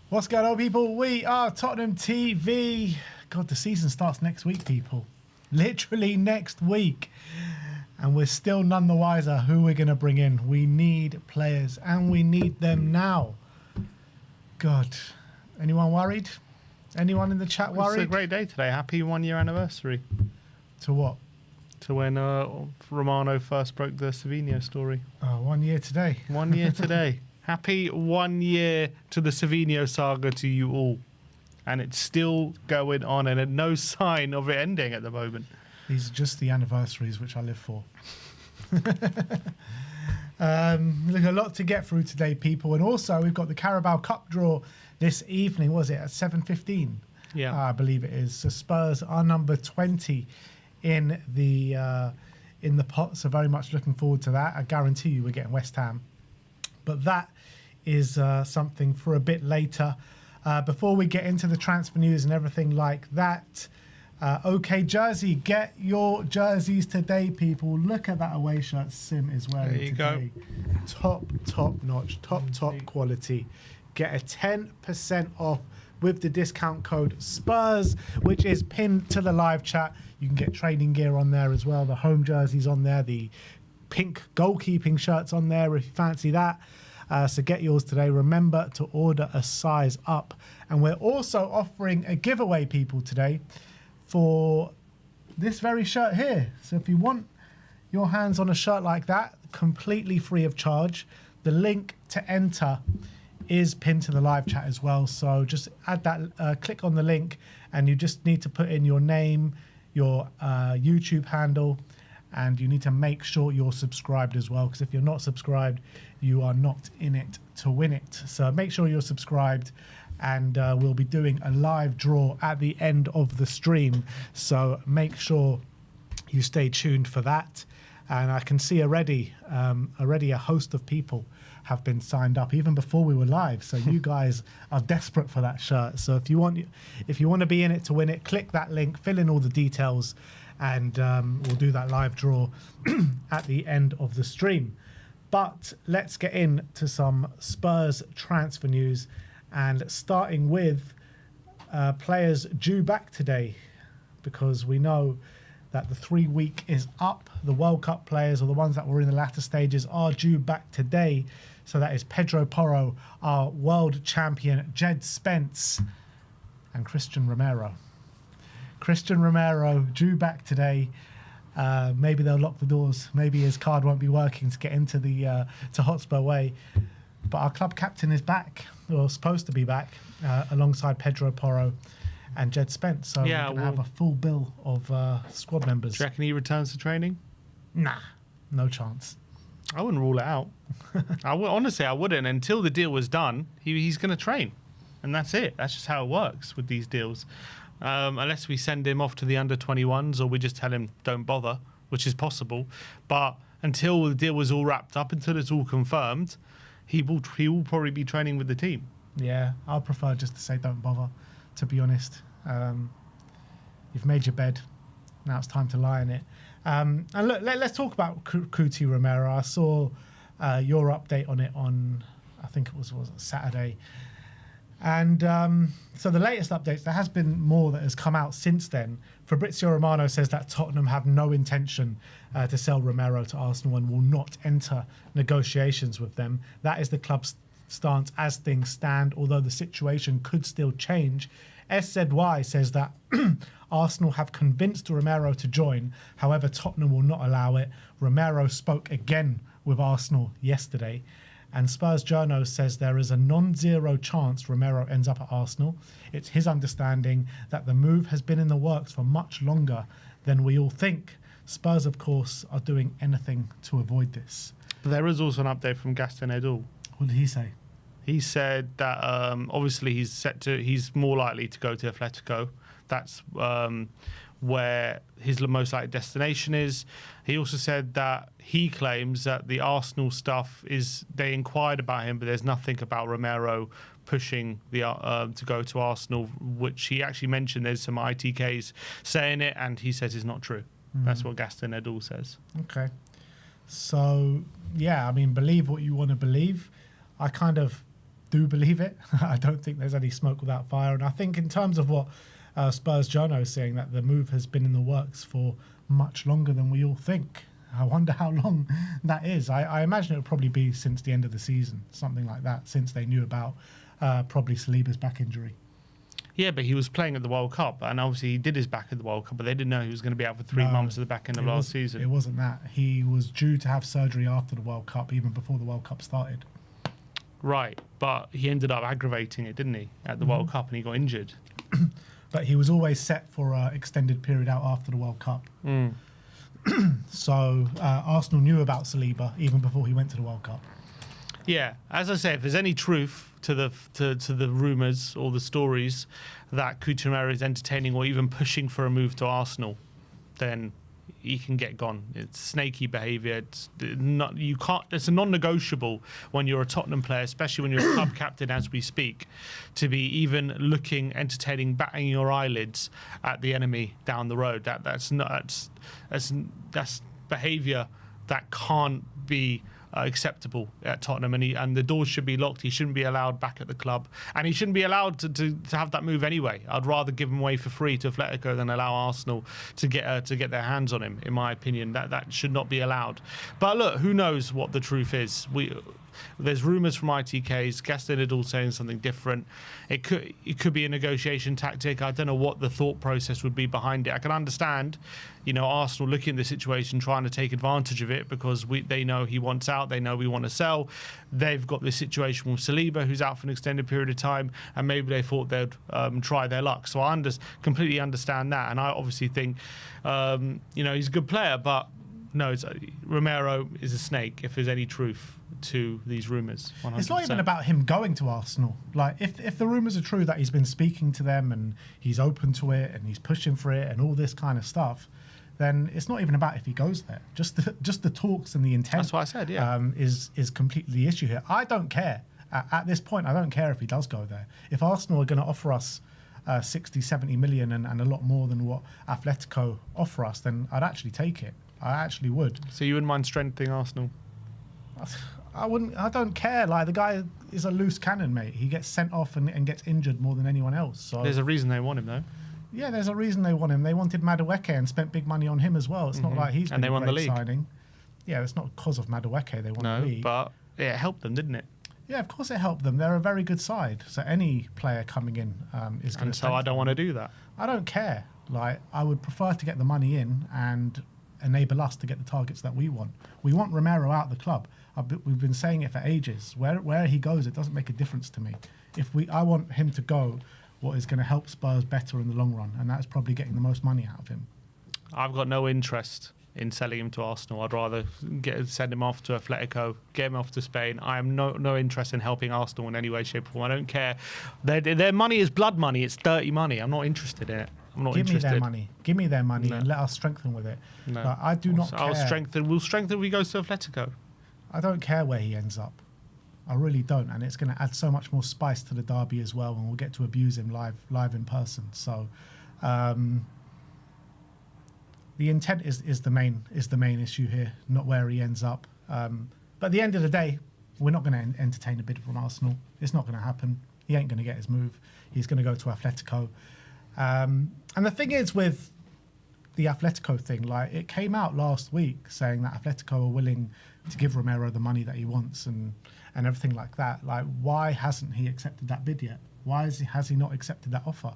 What's going on, people? We are Tottenham TV. God, the season starts next week, people. Literally next week. And we're still none the wiser who we're going to bring in. We need players, and we need them now. God, anyone worried? Anyone in the chat worried? It's a great day today. Happy 1 year anniversary. To what? To when Romero first broke the SAVINHO story. Oh, 1 year today. 1 year today. Happy 1 year to the SAVINHO saga to you all. And it's still going on, and no sign of it ending at the moment. These are just the anniversaries which I live for. Look, a lot to get through today, people. And also, we've got the Carabao Cup draw this evening. Was it at 7:15? Yeah. I believe it is. So Spurs are number 20 in the pot. So very much looking forward to that. I guarantee you we're getting West Ham. But that is something for a bit later. Before we get into the transfer news and everything like that, OK Jersey, get your jerseys today, people. Look at that away shirt Sim is wearing there you today. Go. Top notch, top quality. Get a 10% off with the discount code SPURS, which is pinned to the live chat. You can get training gear on there as well. The home jerseys on there, the pink goalkeeping shirts on there if you fancy that. So get yours today. Remember to order a size up. And we're also offering a giveaway, people, today for this very shirt here. So if you want your hands on a shirt like that, completely free of charge, the link to enter is pinned to the live chat as well. So just add that, click on the link, and you just need to put in your name, your YouTube handle, and you need to make sure you're subscribed as well, because if you're not subscribed, you are not in it to win it. So make sure you're subscribed, and we'll be doing a live draw at the end of the stream. So make sure you stay tuned for that. And I can see already a host of people have been signed up even before we were live. So you guys are desperate for that shirt. So if you want to be in it to win it, click that link, fill in all the details, and we'll do that live draw at the end of the stream. But let's get into some Spurs transfer news, and starting with players due back today, because we know that the 3 week is up. The World Cup players, or the ones that were in the latter stages, are due back today. So that is Pedro Porro, our world champion, Jed Spence, and Christian Romero. Christian Romero due back today. Maybe they'll lock the doors. Maybe his card won't be working to get into the to Hotspur Way. But our club captain is back, or supposed to be back, alongside Pedro Porro and Jed Spence. So yeah, we're going to have a full bill of squad members. Do you reckon he returns to training? Nah, no chance. I wouldn't rule it out. Honestly, I wouldn't. Until the deal was done, he's going to train. And that's it. That's just how it works with these deals. Unless we send him off to the under-21s, or we just tell him don't bother, which is possible. But until the deal was all wrapped up, until it's all confirmed, he will probably be training with the team. Yeah, I'll prefer just to say don't bother, to be honest. You've made your bed. Now it's time to lie in it. And look, let's talk about Cuti Romero. I saw your update on it on, I think it was Saturday. And so the latest updates, there has been more that has come out since then. Fabrizio Romano says that Tottenham have no intention to sell Romero to Arsenal and will not enter negotiations with them. That is the club's stance as things stand, although the situation could still change. SZY says that Arsenal have convinced Romero to join. However, Tottenham will not allow it. Romero spoke again with Arsenal yesterday. And Spurs Journo says there is a non-zero chance Romero ends up at Arsenal. It's his understanding that the move has been in the works for much longer than we all think. Spurs, of course, are doing anything to avoid this. But there is also an update from Gaston Edul. What did he say? He said that obviously he's more likely to go to Atletico. That's where his most likely destination is. He also said that he claims that the Arsenal stuff is, they inquired about him, but there's nothing about Romero pushing the to go to Arsenal, which he actually mentioned there's some ITKs saying it, and he says is not true. That's what Gaston Edul says. Okay. So, yeah, I mean, believe what you want to believe. I kind of do believe it. I don't think there's any smoke without fire. And I think in terms of what Spurs journo is saying, that the move has been in the works for much longer than we all think. I wonder how long that is. I imagine it would probably be since the end of the season, something like that, since they knew about probably Saliba's back injury. Yeah, but he was playing at the World Cup, and obviously he did his back at the World Cup, but they didn't know he was going to be out for 3 months at the back end of last season. It wasn't that. He was due to have surgery after the World Cup, even before the World Cup started. Right, but he ended up aggravating it, didn't he, at the World Cup, and he got injured. But he was always set for an extended period out after the World Cup. So Arsenal knew about Saliba even before he went to the World Cup. Yeah, as I say, if there's any truth to the rumours or the stories that Coutinho is entertaining or even pushing for a move to Arsenal, then he can get gone. It's snaky behaviour. It's not, you can't. It's a non-negotiable when you're a Tottenham player, especially when you're a club captain as we speak, to be even looking, entertaining, batting your eyelids at the enemy down the road. That's behaviour that can't be acceptable at Tottenham, and the doors should be locked. He shouldn't be allowed back at the club, and he shouldn't be allowed to have that move anyway. I'd rather give him away for free to Atletico than allow Arsenal to get their hands on him. In my opinion, that should not be allowed. But look, who knows what the truth is? There's rumours from ITKs, Gaston Idol saying something different. It could be a negotiation tactic. I don't know what the thought process would be behind it. I can understand, Arsenal looking at the situation, trying to take advantage of it because they know he wants out. They know we want to sell. They've got this situation with Saliba, who's out for an extended period of time, and maybe they thought they'd try their luck. So I completely understand that, and I obviously think, he's a good player, but no, Romero is a snake. If there's any truth to these rumours, 100%. It's not even about him going to Arsenal. Like, if the rumours are true that he's been speaking to them and he's open to it and he's pushing for it and all this kind of stuff, then it's not even about if he goes there. Just the talks and the intent. That's what I said. Yeah, is completely the issue here. I don't care at this point. I don't care if he does go there. If Arsenal are going to offer us 60, 70 million and a lot more than what Atletico offer us, then I'd actually take it. I actually would. So you wouldn't mind strengthening Arsenal? I wouldn't. I don't care. Like, the guy is a loose cannon, mate. He gets sent off and gets injured more than anyone else. So there's a reason they want him, though. Yeah, there's a reason they want him. They wanted Madueke and spent big money on him as well. It's not like he's been a great signing. Yeah, it's not because of Madueke they won the league. But it helped them, didn't it? Yeah, of course it helped them. They're a very good side. So any player coming in is going to. And so I don't want to do that. I don't care. Like, I would prefer to get the money in and enable us to get the targets that we want. We want Romero out of the club. We've been saying it for ages. Where he goes, it doesn't make a difference to me. I want him to go what is going to help Spurs better in the long run, and that's probably getting the most money out of him. I've got no interest in selling him to Arsenal. I'd rather send him off to Atletico, get him off to Spain. I am no interest in helping Arsenal in any way, shape, or form. I don't care. Their money is blood money. It's dirty money. I'm not interested in it. I'm not interested. Give me their money and let us strengthen with it. No. But I do not care. We'll strengthen if he goes to Atletico. I don't care where he ends up. I really don't, and it's going to add so much more spice to the derby as well, and we'll get to abuse him live in person. So, the intent is the main issue here, not where he ends up. But at the end of the day, we're not going to entertain a bid from Arsenal. It's not going to happen. He ain't going to get his move. He's going to go to Atletico. And the thing is with the Atletico thing, like, it came out last week saying that Atletico are willing to give Romero the money that he wants and everything like that. Like, why hasn't he accepted that bid yet? Why has he not accepted that offer?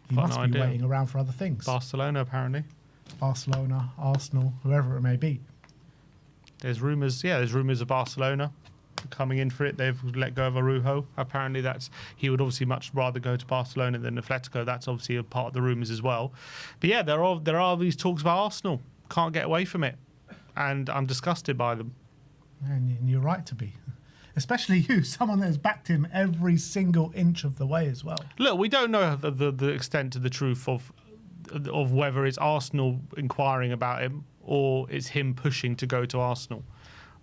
He must be waiting around for other things. Barcelona, apparently. Barcelona, Arsenal, whoever it may be. There's rumours of Barcelona coming in for it. They've let go of Arujo. Apparently he would obviously much rather go to Barcelona than Atletico. That's obviously a part of the rumours as well. But yeah, there are these talks about Arsenal. Can't get away from it. And I'm disgusted by them. And you're right to be. Especially you, someone that has backed him every single inch of the way as well. Look, we don't know the extent to the truth of whether it's Arsenal inquiring about him or it's him pushing to go to Arsenal.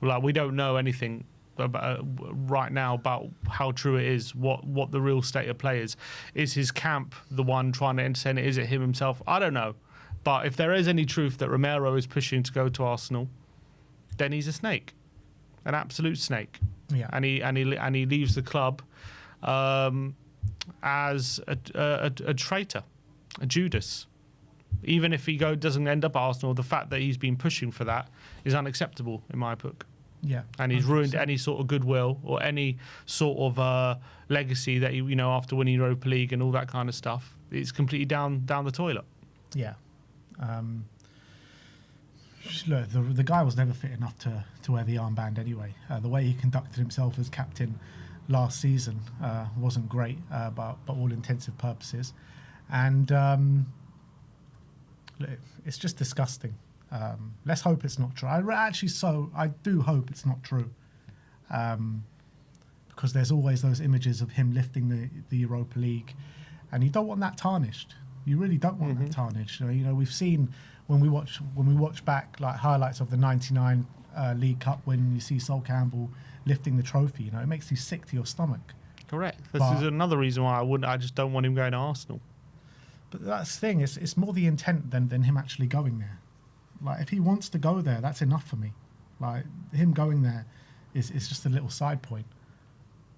Like, we don't know anything about, right now, about how true it is, what the real state of play is. Is his camp the one trying to entertain it? Is it him himself? I don't know. But if there is any truth that Romero is pushing to go to Arsenal, then he's a snake. An absolute snake. Yeah. and he leaves the club as a traitor, a Judas. Even if he doesn't end up at Arsenal, the fact that he's been pushing for that is unacceptable in my book. Yeah, and he's 100%. ruined any sort of goodwill or any sort of legacy that he, after winning Europa League and all that kind of stuff. It's completely down the toilet. Yeah. Look, the guy was never fit enough to wear the armband anyway. The way he conducted himself as captain last season wasn't great, but all intensive purposes. And look, it's just disgusting. Let's hope it's not true. I do hope it's not true. Because there's always those images of him lifting the Europa League, and you don't want that tarnished. You really don't want that tarnished. We've seen when we watch back like highlights of the '99 League Cup when you see Sol Campbell lifting the trophy. It makes you sick to your stomach. Correct. This is another reason why I just don't want him going to Arsenal. But that's the thing. It's more the intent than him actually going there. Like, if he wants to go there, that's enough for me. Like, him going there is just a little side point.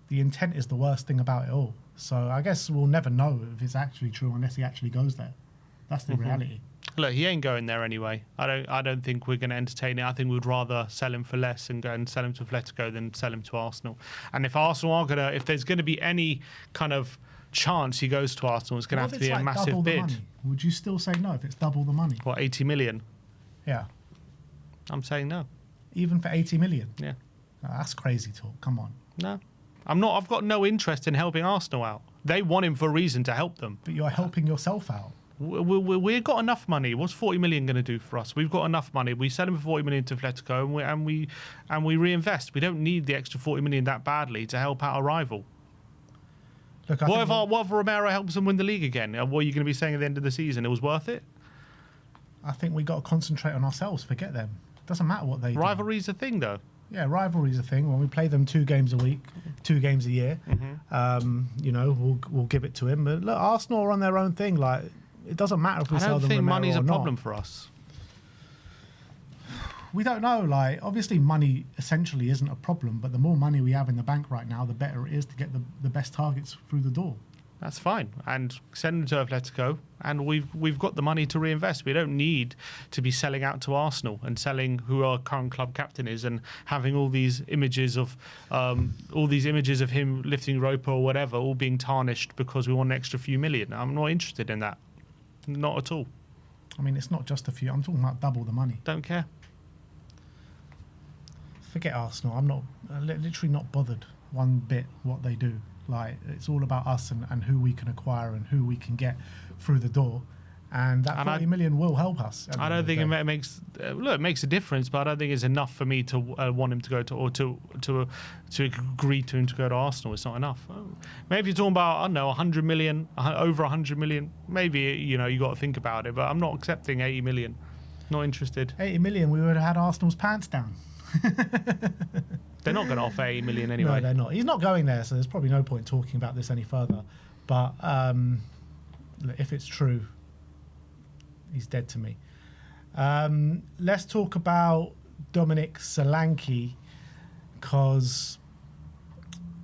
The intent is the worst thing about it all. So I guess we'll never know if it's actually true unless he actually goes there. That's the reality. Look, he ain't going there anyway. I don't think we're going to entertain it. I think we'd rather sell him for less and go and sell him to Atletico than sell him to Arsenal. And if Arsenal if there's going to be any kind of chance he goes to Arsenal, it's going to have to be a massive bid. Money? Would you still say no if it's double the money? What, 80 million? Yeah. I'm saying no. Even for 80 million? Yeah. That's crazy talk. Come on. No. I'm not. I've got no interest in helping Arsenal out. They want him for a reason to help them. But you're helping yourself out. We've got enough money. What's 40 million going to do for us? We've got enough money. We sell him for 40 million to Atletico and we reinvest. We don't need the extra 40 million that badly to help out a rival. Look, What if Romero helps them win the league again? What are you going to be saying at the end of the season? It was worth it? I think we got to concentrate on ourselves. Forget them. Doesn't matter what they do. Rivalry's a thing, though. Yeah, rivalry's a thing. When we play them 2 games a week, 2 games a year, we'll give it to him. But look, Arsenal are on their own thing. Like, it doesn't matter if we sell them Romero or not. I don't think money's a problem for us. We don't know. Like, obviously, money essentially isn't a problem. But the more money we have in the bank right now, the better it is to get the best targets through the door. That's fine, and send them to Atletico, and we've got the money to reinvest. We don't need to be selling out to Arsenal and selling who our current club captain is, and having all these images of him lifting Europa or whatever, all being tarnished because we want an extra few million. I'm not interested in that, not at all. I mean, it's not just a few. I'm talking about double the money. Don't care. Forget Arsenal. I'm literally not bothered one bit what they do. Like, it's all about us and who we can acquire and who we can get through the door, and that 40 million will help us. I don't think it makes it makes a difference, but I don't think it's enough for me to want him to go to, or to agree to him to go to Arsenal. It's not enough. Maybe you're talking about, I don't know, 100 million, over 100 million. Maybe you got to think about it, but I'm not accepting 80 million. Not interested. 80 million, we would have had Arsenal's pants down. They're not going to offer 80 million anyway. No, they're not. He's not going there, so there's probably no point talking about this any further. But if it's true, he's dead to me. Let's talk about Dominic Solanke, because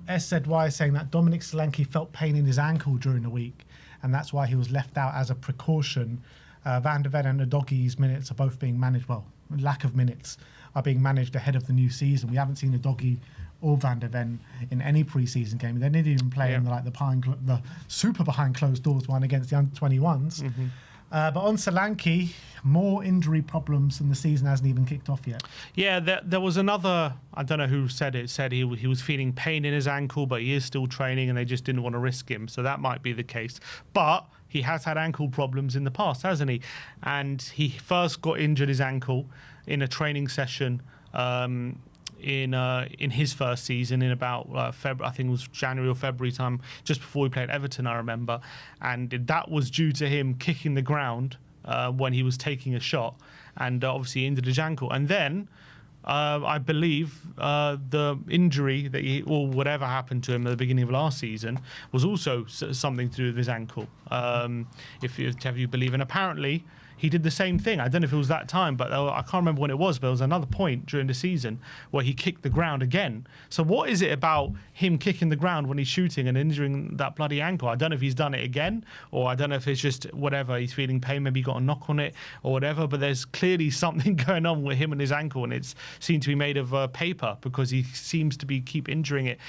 SZY is saying that Dominic Solanke felt pain in his ankle during the week, and that's why he was left out as a precaution. Van der Ven and Udogie's minutes are both being managed. Well, lack of minutes are being managed ahead of the new season. We haven't seen Udogie or Van der Ven in any pre-season game. They didn't even play in the super behind closed doors one against the under-21s. But on Solanke, more injury problems, and the season hasn't even kicked off yet. Yeah, there was another, I don't know who said it, said he was feeling pain in his ankle, but he is still training and they just didn't want to risk him. So that might be the case. But he has had ankle problems in the past, hasn't he? And he first got injured his ankle in a training session in his first season in about February, I think it was January or February time, just before we played Everton, I remember. And that was due to him kicking the ground when he was taking a shot, and obviously injured his ankle. And then I believe the injury that or whatever happened to him at the beginning of last season was also something to do with his ankle, if you believe. And apparently he did the same thing. I don't know if it was that time, but I can't remember when it was, but there was another point during the season where he kicked the ground again. So what is it about him kicking the ground when he's shooting and injuring that bloody ankle? I don't know if he's done it again, or I don't know if it's just whatever, he's feeling pain, maybe he got a knock on it or whatever, but there's clearly something going on with him and his ankle, and it's seemed to be made of paper because he seems to be keep injuring it.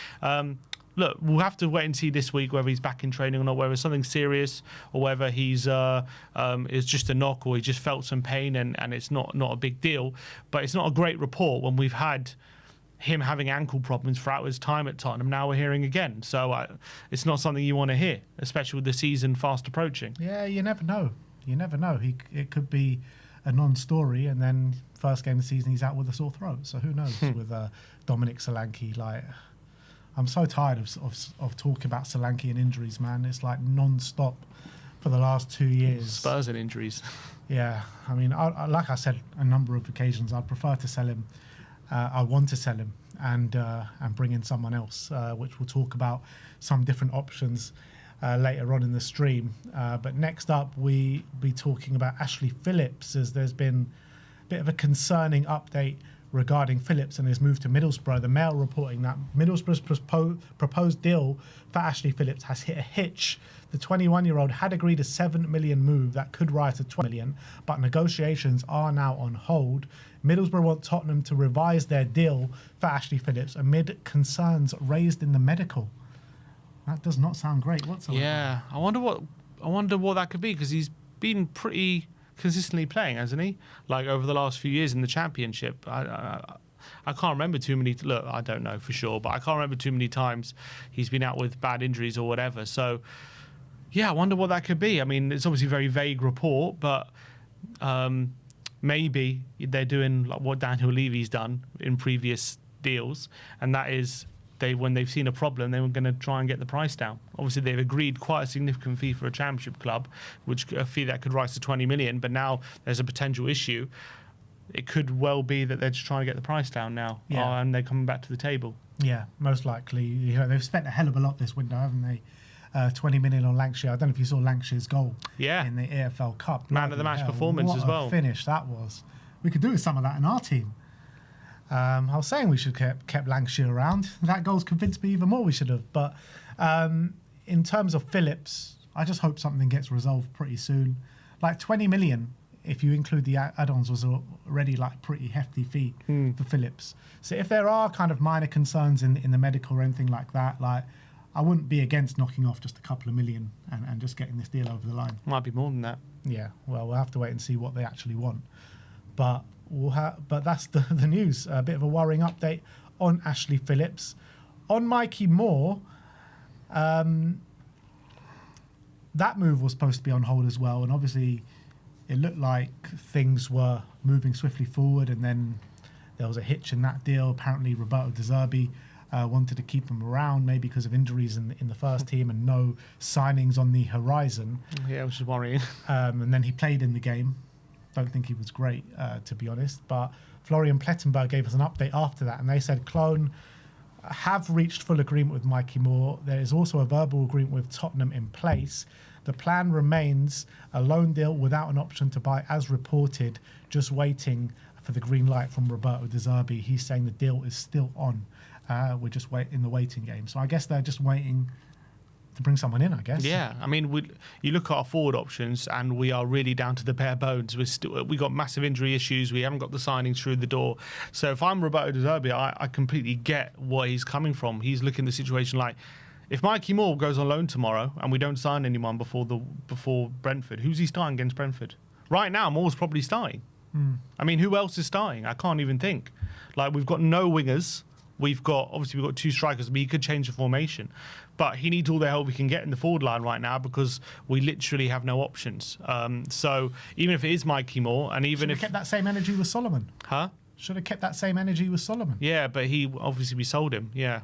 Look, we'll have to wait and see this week whether he's back in training or not, whether it's something serious or whether he's it's just a knock or he just felt some pain and it's not a big deal. But it's not a great report when we've had him having ankle problems throughout his time at Tottenham. Now we're hearing again. So it's not something you want to hear, especially with the season fast approaching. Yeah, you never know. You never know. It could be a non-story, and then first game of the season he's out with a sore throat. So who knows with Dominic Solanke, like... I'm so tired of talking about Solanke and injuries, man. It's like non-stop for the last 2 years. Spurs and injuries. Yeah, I mean, like I said a number of occasions, I'd prefer to sell him. I want to sell him and bring in someone else, which we'll talk about some different options later on in the stream. But next up, we be talking about Ashley Phillips, as there's been a bit of a concerning update regarding Phillips and his move to Middlesbrough. The Mail reporting that Middlesbrough's proposed deal for Ashley Phillips has hit a hitch. The 21-year-old had agreed a $7 million move that could rise to $20 million, but negotiations are now on hold. Middlesbrough want Tottenham to revise their deal for Ashley Phillips amid concerns raised in the medical. That does not sound great whatsoever. Yeah, I wonder what that could be, because he's been pretty consistently playing, hasn't he? Like over the last few years in the Championship. I can't remember too many. Look, I don't know for sure, but I can't remember too many times he's been out with bad injuries or whatever. So, yeah, I wonder what that could be. I mean, it's obviously a very vague report, but maybe they're doing like what Daniel Levy's done in previous deals, and that is when they've seen a problem, they were going to try and get the price down. Obviously, they've agreed quite a significant fee for a Championship club, which a fee that could rise to 20 million. But now there's a potential issue. It could well be that they're just trying to get the price down now, and they're coming back to the table. Yeah, most likely. You know, they've spent a hell of a lot this window, haven't they? 20 million on Lancashire. I don't know if you saw Lancashire's goal in the EFL Cup. Man of the match performance as well. What a finish that was. We could do with some of that in our team. I was saying we should have kept Lancashire around. That goal's convinced me even more we should have. But in terms of Phillips, I just hope something gets resolved pretty soon. Like 20 million, if you include the add-ons, was already like a pretty hefty fee for Phillips. So if there are kind of minor concerns in the medical or anything like that, like I wouldn't be against knocking off just a couple of million and just getting this deal over the line. Might be more than that. Yeah, well, we'll have to wait and see what they actually want. But that's the news. A bit of a worrying update on Ashley Phillips. On Mikey Moore, that move was supposed to be on hold as well, and obviously it looked like things were moving swiftly forward, and then there was a hitch in that deal. Apparently Roberto De Zerbi wanted to keep him around, maybe because of injuries in the first team and no signings on the horizon. Yeah, which is worrying. And then he played in the game. Don't think he was great, to be honest. But Florian Plettenberg gave us an update after that, and they said Cologne have reached full agreement with Mikey Moore. There is also a verbal agreement with Tottenham in place. The plan remains a loan deal without an option to buy, as reported, just waiting for the green light from Roberto De Zerbi. He's saying the deal is still on. We're just in the waiting game. So I guess they're just waiting to bring someone in, I guess. Yeah, I mean, you look at our forward options, and we are really down to the bare bones. We got massive injury issues. We haven't got the signings through the door. So if I'm Roberto De Zerbi, I completely get where he's coming from. He's looking at the situation like, if Mikey Moore goes on loan tomorrow and we don't sign anyone before Brentford, who's he starting against Brentford? Right now, Moore's probably starting. I mean, who else is starting? I can't even think. Like, we've got no wingers. We've got two strikers, but he could change the formation. But he needs all the help we can get in the forward line right now because we literally have no options. So even if it is Mikey Moore, and even if kept that same energy with Solomon, should have kept that same energy with Solomon. Yeah, but we sold him. Yeah,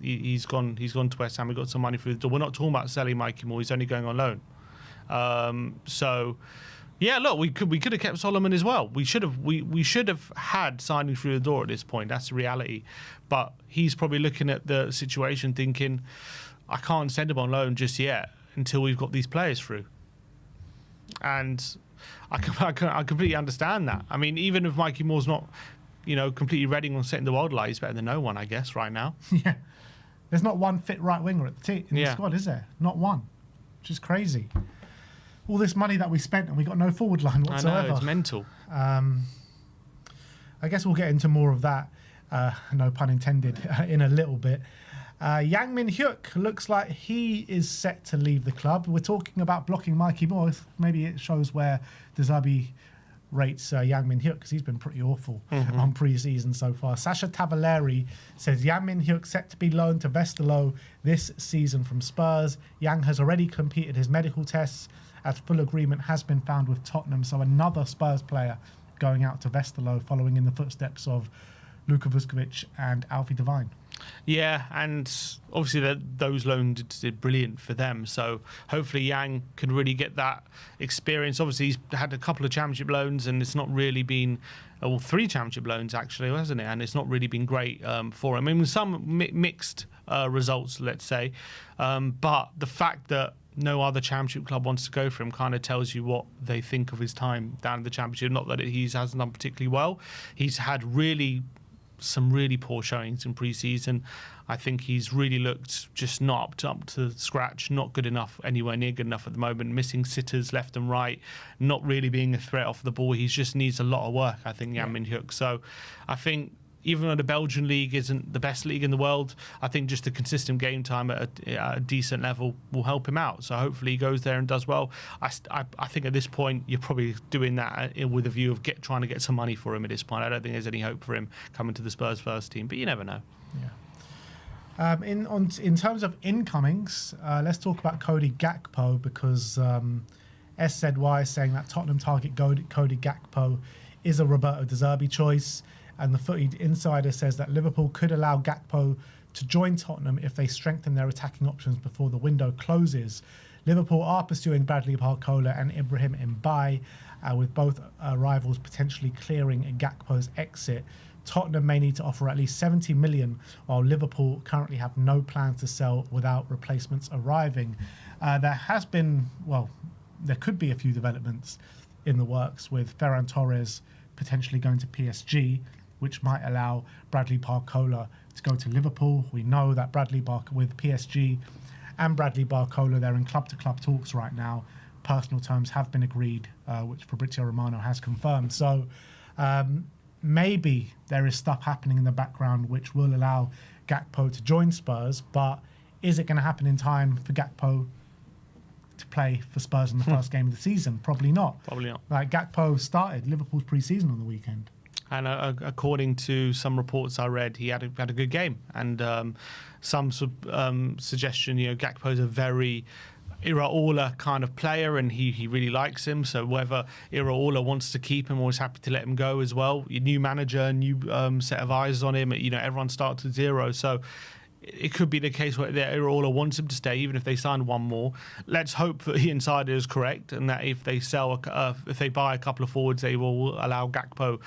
he's gone to West Ham. We got some money through the door. We're not talking about selling Mikey Moore. He's only going on loan. So. Yeah, look, we could have kept Solomon as well. We should have had signing through the door at this point. That's the reality. But he's probably looking at the situation thinking, I can't send him on loan just yet until we've got these players through. And I completely understand that. I mean, even if Mikey Moore's not, completely ready on setting the world alight, he's better than no one, I guess, right now. Yeah. There's not one fit right winger in the squad, is there? Not one. Which is crazy. All this money that we spent and we got no forward line whatsoever. I know, it's mental. I guess we'll get into more of that, no pun intended, in a little bit. Yang Min-hyuk looks like he is set to leave the club. We're talking about blocking Mikey Moore. Maybe it shows where De Zerbi rates Yang Min-hyuk, because he's been pretty awful on pre-season so far. Sasha Tavaleri says Yang Min-hyuk set to be loaned to Westerlo this season from Spurs. Yang has already completed his medical tests as full agreement has been found with Tottenham. So another Spurs player going out to Westerlo, following in the footsteps of Luka Vuskovic and Alfie Devine. Yeah, and obviously those loans did brilliant for them. So hopefully Yang can really get that experience. Obviously, he's had a couple of championship loans, and it's not really been, 3 championship loans actually, hasn't it? And it's not really been great for him. I mean, some mixed results, let's say. But the fact that no other championship club wants to go for him kind of tells you what they think of his time down in the championship. Not that he hasn't done particularly well. He's had some really poor showings in pre-season. I think he's really looked just not up to scratch, not good enough, anywhere near good enough at the moment, missing sitters left and right, not really being a threat off the ball. He just needs a lot of work, I think, Yang Min-hyuk. So I think even though the Belgian league isn't the best league in the world, I think just a consistent game time at a decent level will help him out. So hopefully he goes there and does well. I think at this point you're probably doing that with a view of trying to get some money for him at this point. I don't think there's any hope for him coming to the Spurs first team, but you never know. Yeah. In terms of incomings, let's talk about Cody Gakpo, because SZY is saying that Tottenham target Cody Gakpo is a Roberto De Zerbi choice. And the Footy Insider says that Liverpool could allow Gakpo to join Tottenham if they strengthen their attacking options before the window closes. Liverpool are pursuing Bradley Barcola and Ibrahim Mbaye, with both rivals potentially clearing Gakpo's exit. Tottenham may need to offer at least 70 million, while Liverpool currently have no plans to sell without replacements arriving. There could be a few developments in the works, with Ferran Torres potentially going to PSG, which might allow Bradley Barcola to go to Liverpool. We know that with PSG and Bradley Barcola, they're in club-to-club talks right now. Personal terms have been agreed, which Fabrizio Romano has confirmed. So maybe there is stuff happening in the background which will allow Gakpo to join Spurs, but is it going to happen in time for Gakpo to play for Spurs in the first game of the season? Probably not. Probably not. Like, Gakpo started Liverpool's pre-season on the weekend. And according to some reports I read, he had a good game. And some suggestion, Gakpo is a very Iraola kind of player, and he really likes him. So whether Iraola wants to keep him or is happy to let him go as well. Your new manager, new set of eyes on him. Everyone starts at zero. So it could be the case where Iraola wants him to stay, even if they sign one more. Let's hope that the insider is correct, and that if they if they buy a couple of forwards, they will allow Gakpo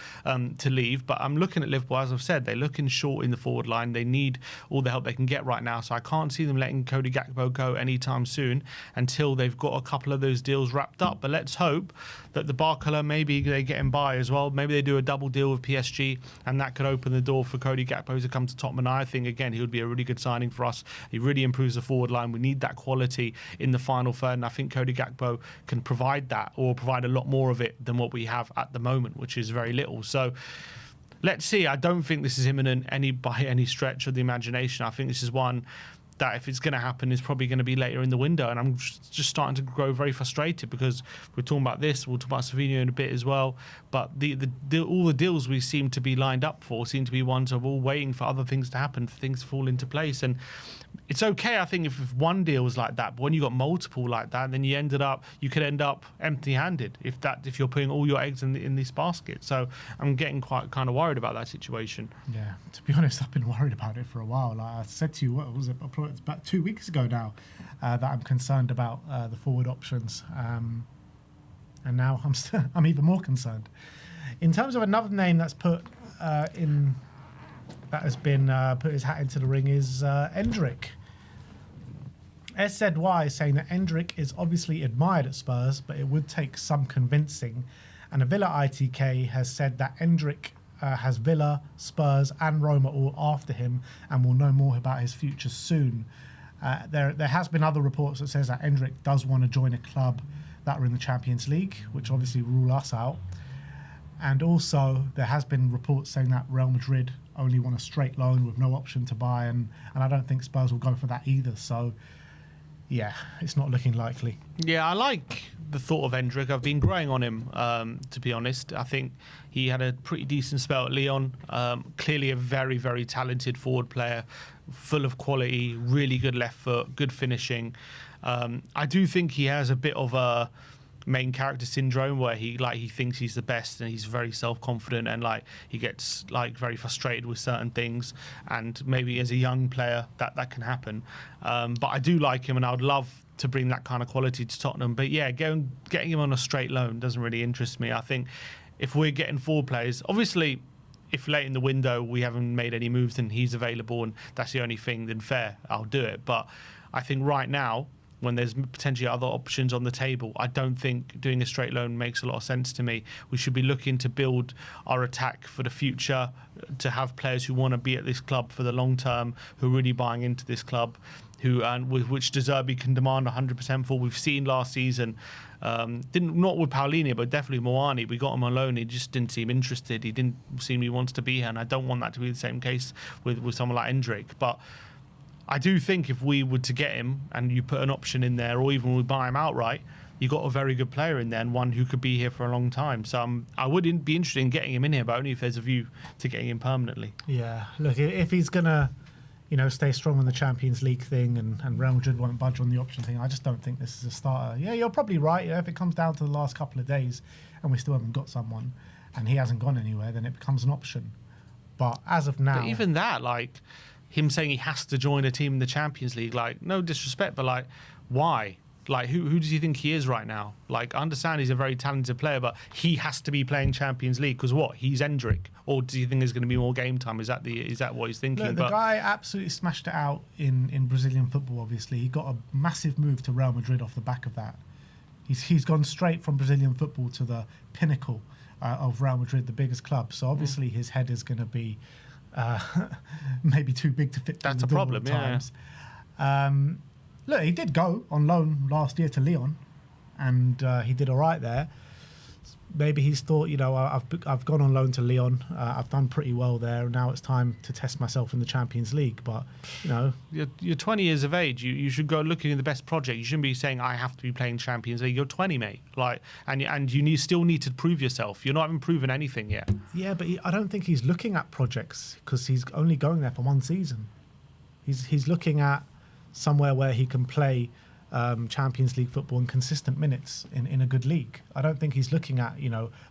to leave. But I'm looking at Liverpool, as I've said, they're looking short in the forward line. They need all the help they can get right now, so I can't see them letting Cody Gakpo go anytime soon until they've got a couple of those deals wrapped up. But let's hope that the Barcola, maybe they get him by as well. Maybe they do a double deal with PSG, and that could open the door for Cody Gakpo to come to Tottenham. And I think, again, he would be a really good signing for us. He really improves the forward line. We need that quality in the final third, and I think Cody Gakpo can provide that, or provide a lot more of it than what we have at the moment, which is very little. So let's see. I don't think this is imminent by any stretch of the imagination. I think this is one that, if it's going to happen, is probably going to be later in the window. And I'm just starting to grow very frustrated, because we're talking about this, we'll talk about SAVINHO in a bit as well, but all the deals we seem to be lined up for seem to be ones of all waiting for other things to happen, for things to fall into place. And it's okay, I think, if one deal was like that, but when you got multiple like that, then you could end up empty-handed if you're putting all your eggs in this basket. So I'm getting quite kind of worried about that situation. Yeah, to be honest, I've been worried about it for a while. Like I said to you, what was it? It's about 2 weeks ago now that I'm concerned about the forward options, and now I'm even more concerned. In terms of another name that's has been put his hat into the ring is Endrick. SZY is saying that Endrick is obviously admired at Spurs, but it would take some convincing. And a Villa ITK has said that Endrick has Villa, Spurs and Roma all after him and will know more about his future soon. There has been other reports that says that Endrick does want to join a club that are in the Champions League, which obviously rule us out. And also there has been reports saying that Real Madrid only want a straight loan with no option to buy, and I don't think Spurs will go for that either. So yeah, it's not looking likely. Yeah, I like the thought of Endrick. I've been growing on him, to be honest. I think he had a pretty decent spell at Lyon. Clearly a very, very talented forward player, full of quality, really good left foot, good finishing. I do think he has a bit of a main character syndrome where he thinks he's the best and he's very self-confident and he gets very frustrated with certain things, and maybe as a young player that can happen. But I do like him and I would love to bring that kind of quality to Tottenham. But yeah, getting him on a straight loan doesn't really interest me. I think if we're getting forward players, obviously if late in the window we haven't made any moves and he's available and that's the only thing, then fair, I'll do it. But I think right now, when there's potentially other options on the table, I don't think doing a straight loan makes a lot of sense to me. We should be looking to build our attack for the future, to have players who want to be at this club for the long term, who are really buying into this club, which De Zerbi can demand 100% for. We've seen last season, not with Paulinho, but definitely Moani. We got him on loan. He just didn't seem interested. He didn't seem he wants to be here, and I don't want that to be the same case with someone like Endrick. But I do think if we were to get him and you put an option in there, or even we buy him outright, you got a very good player in there and one who could be here for a long time. So I wouldn't be interested in getting him in here, but only if there's a view to getting him permanently. Yeah, look, if he's gonna, stay strong on the Champions League thing and Real Madrid won't budge on the option thing, I just don't think this is a starter. Yeah, you're probably right. If it comes down to the last couple of days and we still haven't got someone and he hasn't gone anywhere, then it becomes an option. But as of now, but even that, him saying he has to join a team in the Champions League, no disrespect, but why? Who does he think he is right now? I understand he's a very talented player, but he has to be playing Champions League because what? He's Endrick, or do you think there's going to be more game time? Is that what he's thinking? Look, the guy absolutely smashed it out in Brazilian football. Obviously, he got a massive move to Real Madrid off the back of that. He's gone straight from Brazilian football to the pinnacle of Real Madrid, the biggest club. So obviously his head is going to be maybe too big to fit. That's a problem, times. Look, he did go on loan last year to Lyon, and he did all right there. Maybe he's thought, I've gone on loan to Lyon, I've done pretty well there, and now it's time to test myself in the Champions League. But you're 20 years of age. You should go looking at the best project. You shouldn't be saying I have to be playing Champions League. You're 20, mate. And you still need to prove yourself. You're not even proven anything yet. Yeah, but I don't think he's looking at projects because he's only going there for one season. He's looking at somewhere where he can play Champions League football in consistent minutes in a good league. I don't think he's looking at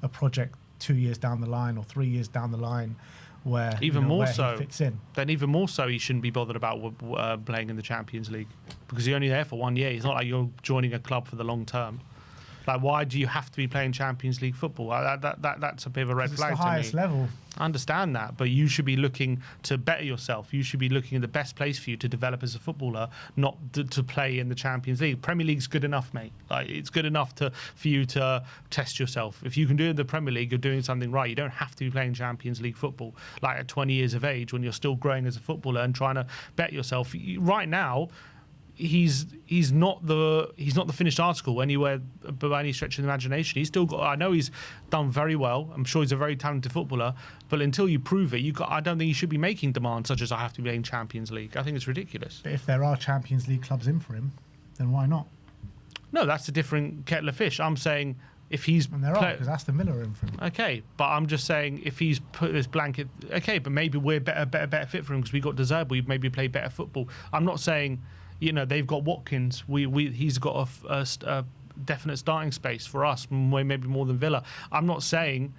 a project 2 years down the line or 3 years down the line where even more where so he fits in. Then even more so he shouldn't be bothered about playing in the Champions League because you're only there for 1 year. It's not like you're joining a club for the long term. Why do you have to be playing Champions League football? That's a bit of a red flag to me. It's the highest level. I understand that, but you should be looking to better yourself. You should be looking at the best place for you to develop as a footballer, not to play in the Champions League. Premier League's good enough, mate. It's good enough for you to test yourself. If you can do it in the Premier League, you're doing something right. You don't have to be playing Champions League football at 20 years of age when you're still growing as a footballer and trying to bet yourself. Right now, he's not the finished article anywhere by any stretch of the imagination. He's still got. I know he's done very well. I'm sure he's a very talented footballer. But until you prove it, I don't think you should be making demands such as I have to be playing Champions League. I think it's ridiculous. But if there are Champions League clubs in for him, then why not? No, that's a different kettle of fish. I'm saying if he's and there are because Aston Villa are in for him. Okay, but I'm just saying if he's put this blanket. Okay, but maybe we're better fit for him because we got De Zerbi. We maybe play better football. I'm not saying. They've got Watkins. He's got a definite starting space for us, maybe more than Villa. I'm not saying,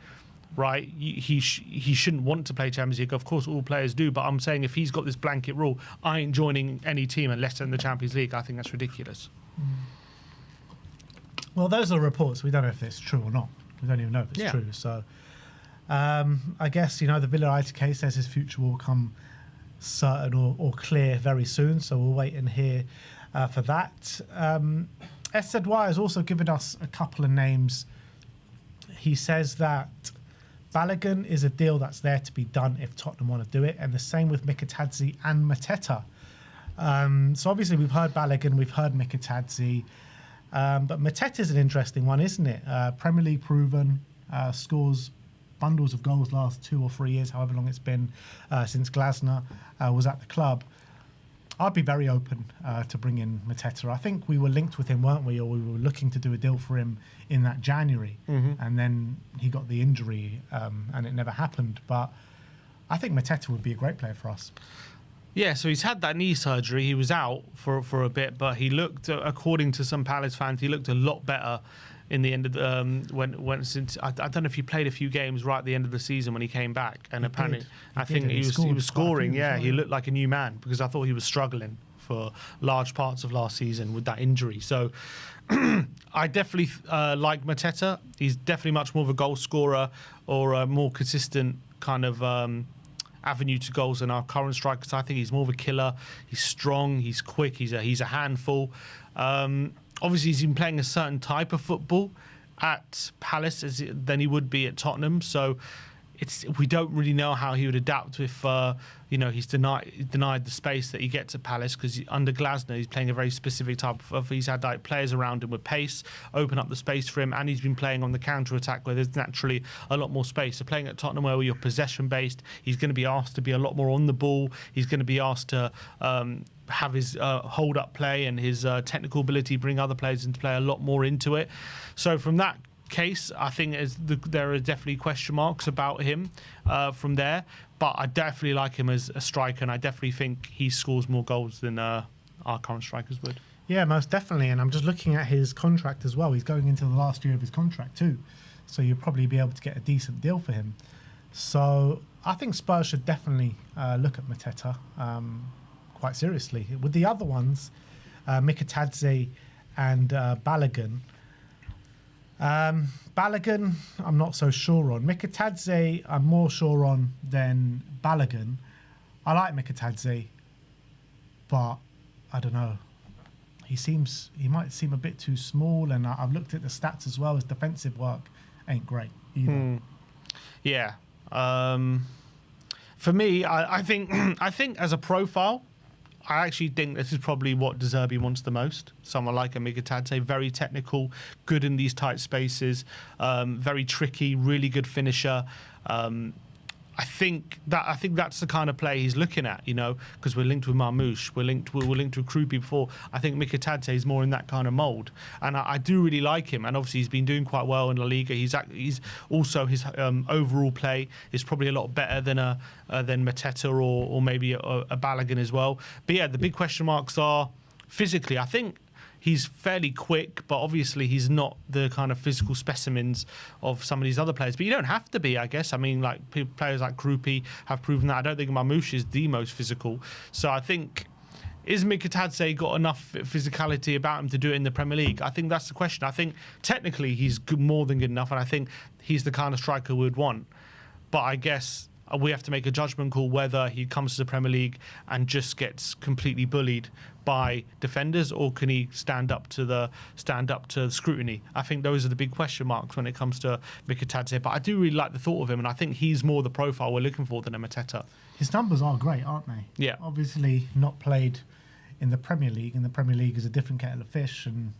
right, he shouldn't want to play Champions League. Of course, all players do. But I'm saying if he's got this blanket rule, I ain't joining any team unless they're in the Champions League. I think that's ridiculous. Well, those are reports. We don't know if it's true or not. We don't even know if it's true. So I guess, the Villa ITK says his future will come certain or clear very soon, so we'll wait and hear for that. S. Edouard has also given us a couple of names. He says that Balogun is a deal that's there to be done if Tottenham want to do it, and the same with Mikitadze and Mateta. So obviously we've heard Balogun, we've heard Mikitadze, but Mateta's an interesting one, isn't it? Premier League proven, scores bundles of goals last 2 or 3 years, however long it's been since Glasner was at the club. I'd be very open to bring in Mateta. I think we were linked with him, weren't we? Or we were looking to do a deal for him in that January. And then he got the injury and it never happened. But I think Mateta would be a great player for us. Yeah, so he's had that knee surgery. He was out for a bit, but he looked, according to some Palace fans, he looked a lot better in the end of the, since I don't know if he played a few games right at the end of the season when he came back, and apparently I think he was scoring. Yeah, he looked like a new man, because I thought he was struggling for large parts of last season with that injury. So I definitely like Mateta. He's definitely much more of a goal scorer or a more consistent kind of avenue to goals than our current strikers. I think he's more of a killer. He's strong. He's quick. He's a handful. Obviously, he's been playing a certain type of football at Palace than he would be at Tottenham. So we don't really know how he would adapt if he's denied the space that he gets at Palace, because under Glasner he's playing a very specific type of. He's had like players around him with pace, open up the space for him, and he's been playing on the counter attack where there's naturally a lot more space. So playing at Tottenham where you're possession based, he's going to be asked to be a lot more on the ball. He's going to be asked to have his hold up play and his technical ability bring other players into play a lot more into it. So from that case, I think there are definitely question marks about him from there, but I definitely like him as a striker, and I definitely think he scores more goals than our current strikers would. Yeah, most definitely. And I'm just looking at his contract as well. He's going into the last year of his contract too, so you'll probably be able to get a decent deal for him. So I think Spurs should definitely look at Mateta quite seriously. With the other ones, Mikitadze and Balogun. Balogun, I'm not so sure on. Mikitadze, I'm more sure on than Balogun. I like Mikitadze, but I don't know. He might seem a bit too small, and I've looked at the stats as well. His defensive work ain't great either. Yeah. For me, I think as a profile, I actually think this is probably what De Zerbi wants the most. Someone like a Mikitadze, very technical, good in these tight spaces, very tricky, really good finisher. I think that's the kind of play he's looking at, because we're linked with Marmoush, we're linked with Krupi before. I think Mikitadze is more in that kind of mould, and I do really like him. And obviously he's been doing quite well in La Liga. He's also his overall play is probably a lot better than Mateta or maybe a Balogun as well. But yeah, the big question marks are physically. I think he's fairly quick, but obviously he's not the kind of physical specimens of some of these other players. But you don't have to be, I guess. I mean, like players like Krupi have proven that. I don't think Marmoush is the most physical. So I think, is Mikitadze got enough physicality about him to do it in the Premier League? I think that's the question. I think technically he's more than good enough, and I think he's the kind of striker we'd want. But I guess we have to make a judgment call whether he comes to the Premier League and just gets completely bullied by defenders, or can he stand up to the scrutiny. I think those are the big question marks when it comes to Mikitadze. But I do really like the thought of him, and I think he's more the profile we're looking for than a Mateta. His numbers are great, aren't they? Yeah. Obviously not played in the Premier League, and the Premier League is a different kettle of fish. And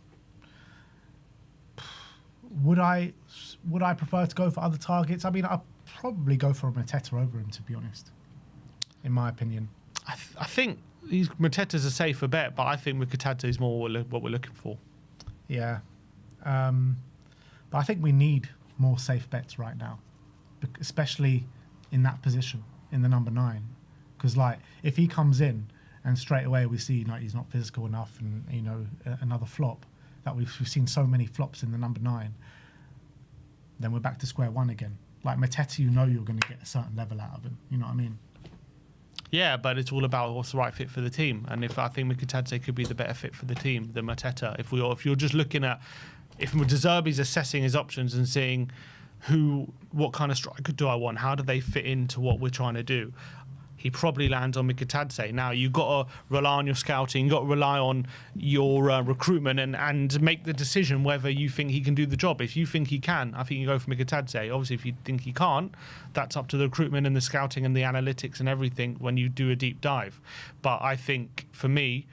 would I prefer to go for other targets? I mean, I'd probably go for a Mateta over him, to be honest, in my opinion. I think Mateta's a safer bet, but I think Mikitadze is more what we're looking for. Yeah. But I think we need more safe bets right now, especially in that position, in the number 9. Because, if he comes in and straight away we see he's not physical enough, and, another flop, that we've seen so many flops in the number 9, then we're back to square one again. Like Mateta, you're going to get a certain level out of him. You know what I mean? Yeah, but it's all about what's the right fit for the team. And I think Mikitadze could be the better fit for the team than Mateta. If you're just looking at, if De Zerbi's assessing his options and seeing what kind of striker do I want, how do they fit into what we're trying to do, he probably lands on Mikitadze. Now, you've got to rely on your scouting, you've got to rely on your recruitment and make the decision whether you think he can do the job. If you think he can, I think you go for Mikitadze. Obviously, if you think he can't, that's up to the recruitment and the scouting and the analytics and everything when you do a deep dive. But I think, for me,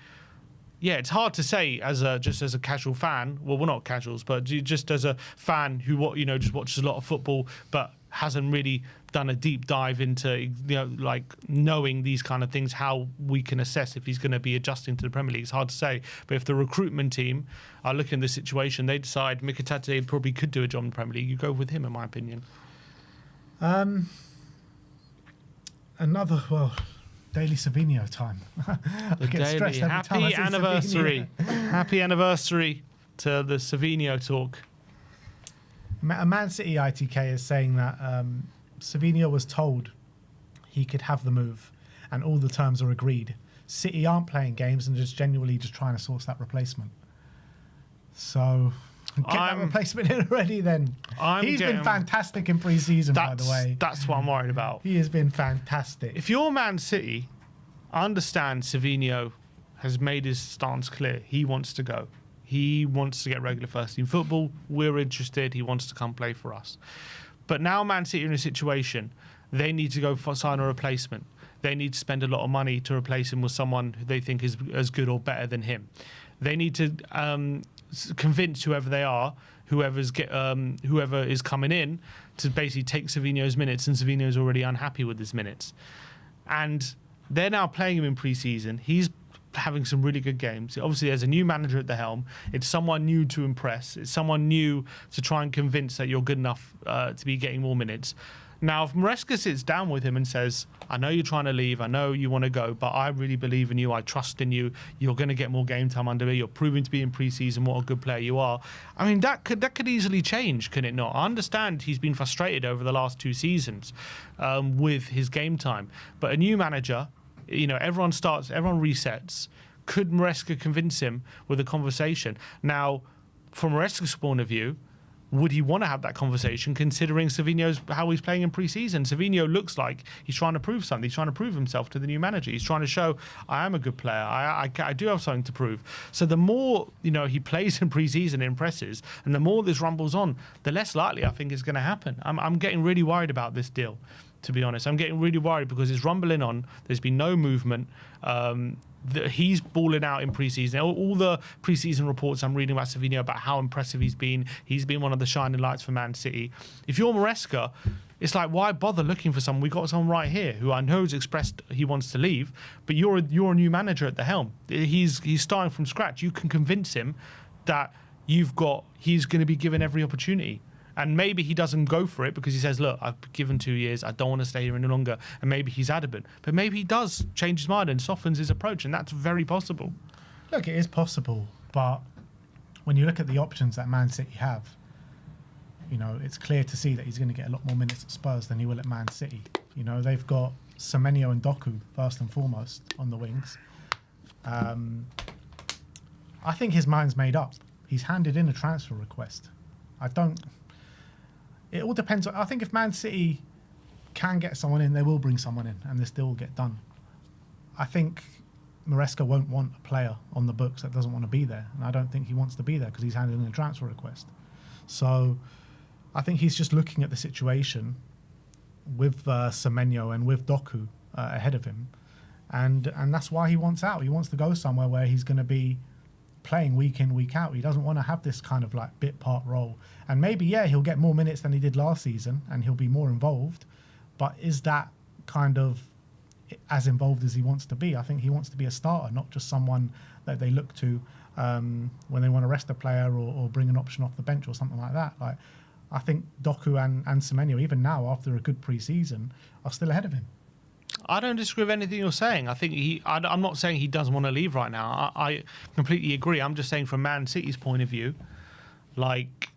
yeah, it's hard to say just as a casual fan. Well, we're not casuals, but just as a fan who just watches a lot of football, but hasn't really done a deep dive into like knowing these kind of things, how we can assess if he's going to be adjusting to the Premier League. It's hard to say. But if the recruitment team are looking at the situation, they decide Mikitadze probably could do a job in the Premier League, you go with him, in my opinion. Daily Savinho time. I get stressed every time I see anniversary. Savinho. Happy anniversary to the Savinho talk. Man City ITK is saying that Savinho was told he could have the move and all the terms are agreed. City aren't playing games and just genuinely just trying to source that replacement. So get that replacement in already then. He's been fantastic in pre-season, by the way. That's what I'm worried about. He has been fantastic. If you're Man City, I understand Savinho has made his stance clear. He wants to go. He wants to get regular first team football. We're interested. He wants to come play for us. But now Man City are in a situation, they need to go sign a replacement. They need to spend a lot of money to replace him with someone who they think is as good or better than him. They need to convince whoever they are, whoever is coming in, to basically take Savinho's minutes, and Savinho's already unhappy with his minutes. And they're now playing him in pre-season. He's having some really good games. Obviously, there's a new manager at the helm. It's someone new to impress. It's someone new to try and convince that you're good enough to be getting more minutes. Now, if Maresca sits down with him and says, I know you're trying to leave, I know you want to go, but I really believe in you, I trust in you, you're going to get more game time under me, you're proving to be in pre-season what a good player you are. I mean, that could easily change, can it not? I understand he's been frustrated over the last 2 seasons with his game time, but a new manager, everyone resets. Could Maresca convince him with a conversation? Now, from Maresca's point of view, would he want to have that conversation considering how he's playing in pre-season? Savinho looks like he's trying to prove something. He's trying to prove himself to the new manager. He's trying to show, I am a good player. I do have something to prove. So the more he plays in pre-season and impresses, and the more this rumbles on, the less likely I think it's going to happen. I'm getting really worried about this deal, to be honest. I'm getting really worried because it's rumbling on. There's been no movement. He's balling out in pre-season. All the pre-season reports I'm reading about Savinho about how impressive he's been one of the shining lights for Man City. If you're Maresca, it's like, why bother looking for someone? We got someone right here who I know has expressed he wants to leave, but you're a new manager at the helm. He's starting from scratch. You can convince him that he's going to be given every opportunity. And maybe he doesn't go for it because he says, look, I've given 2 years, I don't want to stay here any longer. And maybe he's adamant. But maybe he does change his mind and softens his approach, and that's very possible. Look, it is possible, but when you look at the options that Man City have, it's clear to see that he's going to get a lot more minutes at Spurs than he will at Man City. They've got Semenyo and Doku, first and foremost, on the wings. I think his mind's made up. He's handed in a transfer request. It all depends. I think if Man City can get someone in, they will bring someone in and this deal will get done. I think Maresca won't want a player on the books that doesn't want to be there. And I don't think he wants to be there because he's handed in a transfer request. So I think he's just looking at the situation with Semenyo and with Doku ahead of him. And that's why he wants out. He wants to go somewhere where he's going to be playing week in, week out. He doesn't want to have this kind of like bit part role. And maybe, he'll get more minutes than he did last season and he'll be more involved. But is that kind of as involved as he wants to be? I think he wants to be a starter, not just someone that they look to when they want to rest a player or bring an option off the bench or something like that. Like, I think Doku and Semenyo, even now after a good pre-season, are still ahead of him. I don't disagree with anything you're saying. I think I'm not saying he doesn't want to leave right now. I completely agree. I'm just saying from Man City's point of view, like,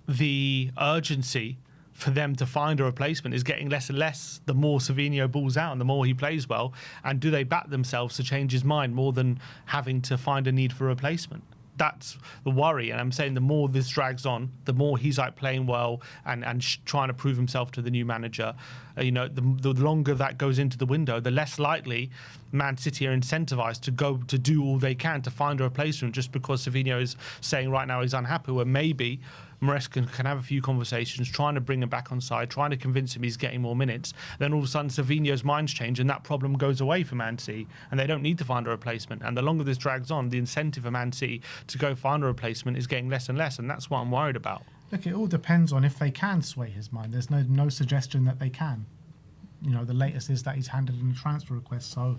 the urgency for them to find a replacement is getting less and less the more Savinho balls out and the more he plays well. And do they back themselves to change his mind more than having to find a need for a replacement? that's the worry. And I'm saying the more this drags on, the more he's like playing well and trying to prove himself to the new manager. The longer that goes into the window, the less likely Man City are incentivized to do all they can to find a replacement, just because Savinho is saying right now he's unhappy, where maybe Maresca can have a few conversations, trying to bring him back on side, trying to convince him he's getting more minutes. Then all of a sudden Savinho's minds change and that problem goes away for Man City, and they don't need to find a replacement. And the longer this drags on, the incentive for Man City to go find a replacement is getting less and less, and that's what I'm worried about. Look, it all depends on if they can sway his mind. There's no suggestion that they can. The latest is that he's handed in a transfer request, so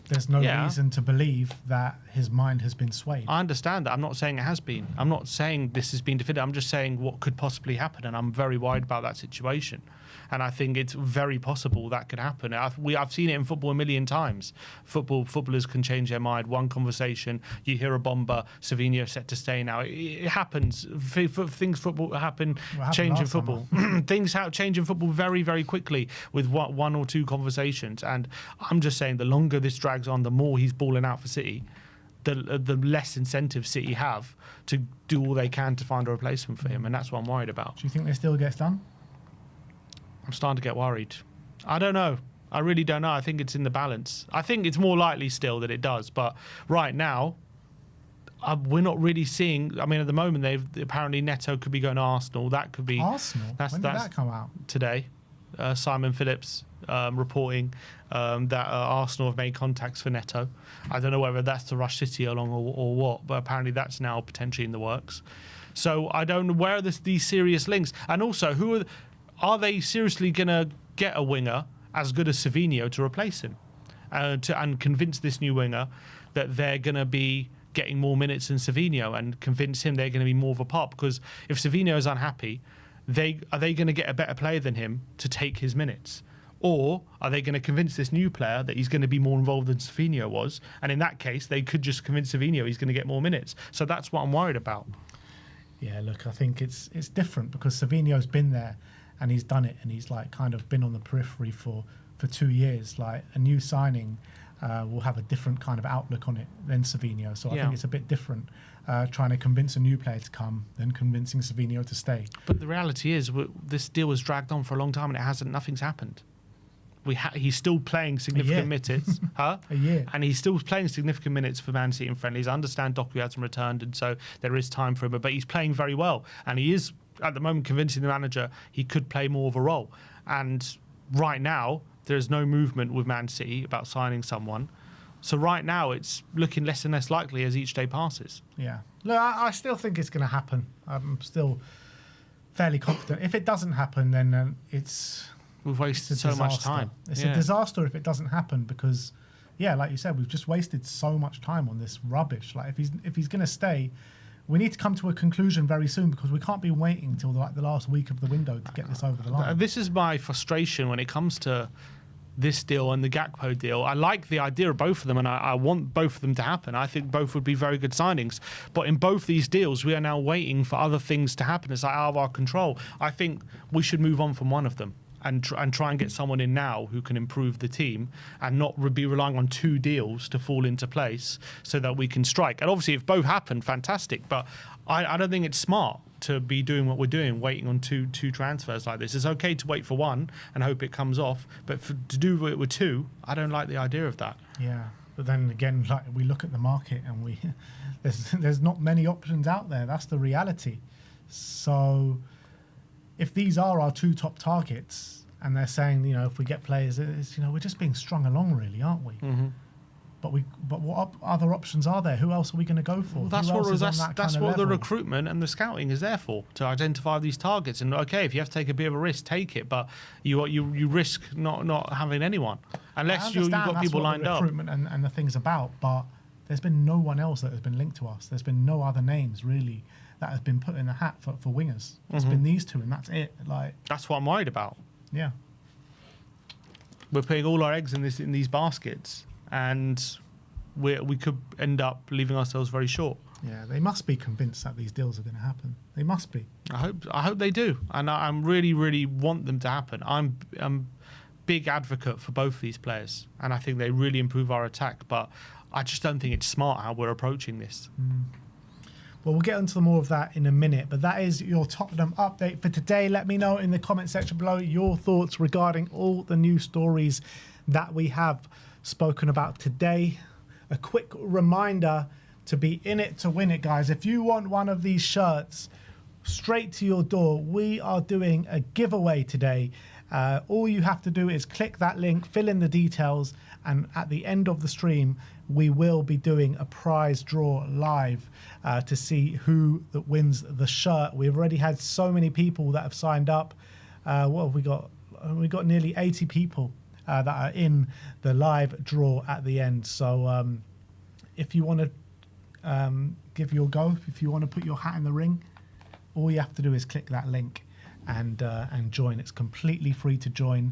there's no reason to believe that his mind has been swayed. I understand that. I'm not saying it has been. I'm not saying this has been defeated. I'm just saying what could possibly happen, and I'm very worried about that situation. And I think it's very possible that could happen. I've seen it in football a million times. Footballers can change their mind. One conversation, you hear a bomber, Savinho set to stay now. It happens. Things change in football. Things change in football very, very quickly with one or two conversations. And I'm just saying the longer this drags on, the more he's balling out for City, the less incentive City have to do all they can to find a replacement for him. And that's what I'm worried about. Do you think this deal gets done? I'm starting to get worried. I don't know. I really don't know. I think it's in the balance. I think it's more likely still that it does. But right now, we're not really seeing. I mean, at the moment, apparently Neto could be going to Arsenal. That could be Arsenal. When did that come out? Today. Simon Phillips reporting that Arsenal have made contacts for Neto. I don't know whether that's to rush City along or what, but apparently that's now potentially in the works. So I don't know where are these serious links, and also are they seriously going to get a winger as good as Savinho to replace him and convince this new winger that they're going to be getting more minutes than Savinho and convince him they're going to be more of a part? Because if Savinho is unhappy, are they going to get a better player than him to take his minutes? Or are they going to convince this new player that he's going to be more involved than Savinho was? And in that case, they could just convince Savinho he's going to get more minutes. So that's what I'm worried about. Yeah, look, I think it's different because Savinho's been there and he's done it, and he's like kind of been on the periphery for 2 years. Like a new signing will have a different kind of outlook on it than Savinho. So I think it's a bit different trying to convince a new player to come than convincing Savinho to stay. But the reality is this deal has dragged on for a long time and nothing's happened. He's still playing significant minutes, A year. And he's still playing significant minutes for Man City in friendlies. I understand Doku hasn't returned, and so there is time for him, but he's playing very well, and he is at the moment convincing the manager he could play more of a role. And right now there's no movement with Man City about signing someone, so right now it's looking less and less likely as each day passes. Yeah, look, I still think it's going to happen. I'm still fairly confident. If it doesn't happen, then we've wasted so much time. It's a disaster if it doesn't happen, because like you said, we've just wasted so much time on this rubbish. Like if he's going to stay, we need to come to a conclusion very soon, because we can't be waiting till the last week of the window to get this over the line. This is my frustration when it comes to this deal and the Gakpo deal. I like the idea of both of them, and I want both of them to happen. I think both would be very good signings. But in both these deals, we are now waiting for other things to happen. It's like out of our control. I think we should move on from one of them and try and get someone in now who can improve the team, and not be relying on two deals to fall into place so that we can strike. And obviously, if both happen, fantastic. But I don't think it's smart to be doing what we're doing, waiting on two transfers like this. It's okay to wait for one and hope it comes off, but to do it with two, I don't like the idea of that. Yeah, but then again, like we look at the market and there's not many options out there. That's the reality. So if these are our two top targets, and they're saying, if we get players, we're just being strung along, really, aren't we? Mm-hmm. But what other options are there? Who else are we going to go for? Well, that's what the recruitment and the scouting is there for, to identify these targets. And okay, if you have to take a bit of a risk, take it. But you risk not having anyone unless you've got people lined up. Recruitment and the things about, but there's been no one else that has been linked to us. There's been no other names really that has been put in the hat for wingers. It's been these two, and that's it. Like, that's what I'm worried about. Yeah, we're putting all our eggs in these baskets, and we could end up leaving ourselves very short. Yeah, they must be convinced that these deals are going to happen. They must be. I hope they do, and I'm really, really want them to happen. I'm big advocate for both these players, and I think they really improve our attack. But I just don't think it's smart how we're approaching this. Well, we'll get into more of that in a minute, but that is your Tottenham update for today. Let me know in the comment section below your thoughts regarding all the news stories that we have spoken about today. A quick reminder to be in it to win it, guys. If you want one of these shirts straight to your door, we are doing a giveaway today. All you have to do is click that link, fill in the details, and at the end of the stream, we will be doing a prize draw live to see who that wins the shirt. We've already had so many people that have signed up. What have we got? We got nearly 80 people that are in the live draw at the end. So if you want to give your go, if you want to put your hat in the ring, all you have to do is click that link and join. It's completely free to join,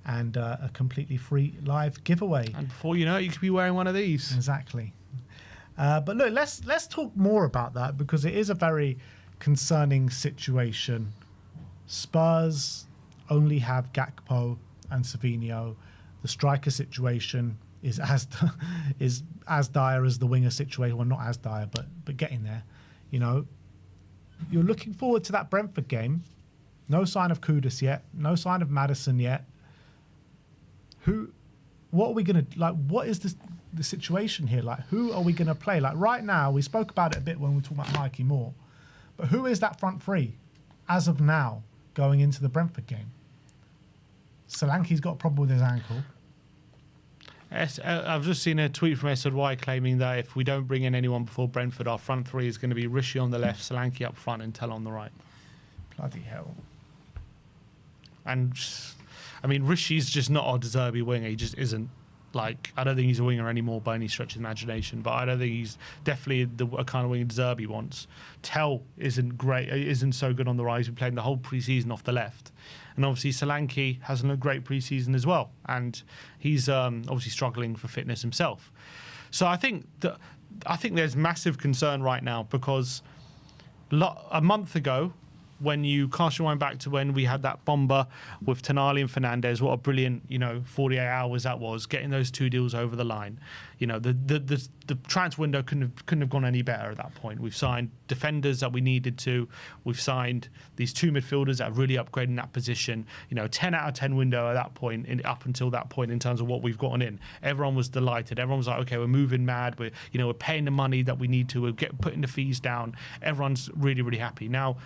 and a completely free live giveaway. And before you know it, you could be wearing one of these. Exactly. But look, let's talk more about that, because it is a very concerning situation. Spurs only have Gakpo and SAVINHO. The striker situation is as dire as the winger situation. Well, not as dire, but getting there. You know, you're looking forward to that Brentford game. No sign of Kudus yet. No sign of Maddison yet. What are we going to, like, what is the situation here? Like, who are we going to play? Like, right now, we spoke about it a bit when we were talking about Mikey Moore, but who is that front three as of now going into the Brentford game? Solanke's got a problem with his ankle. I've just seen a tweet from SY claiming that if we don't bring in anyone before Brentford, our front three is going to be Rishi on the left, Solanke up front, and Tell on the right. Bloody hell. And I mean, Rishi's just not a De Zerbi winger. He just isn't. Like, I don't think he's a winger anymore by any stretch of the imagination, but I don't think he's definitely the kind of winger De Zerbi wants. Tell isn't great, isn't so good on the right. He's been playing the whole pre-season off the left. And obviously Solanke hasn't a great pre-season as well. And he's obviously struggling for fitness himself. So I think there's massive concern right now, because a month ago, when you cast your mind back to when we had that bomber with Tonali and Fernandes, what a brilliant, 48 hours that was, getting those two deals over the line. The transfer window couldn't have gone any better at that point. We've signed defenders that we needed to. We've signed these two midfielders that have really upgraded that position. 10 out of 10 window at that point, up until that point, in terms of what we've gotten in. Everyone was delighted. Everyone was like, okay, we're moving mad. We're paying the money that we need to. We're putting the fees down. Everyone's really, really happy. Now,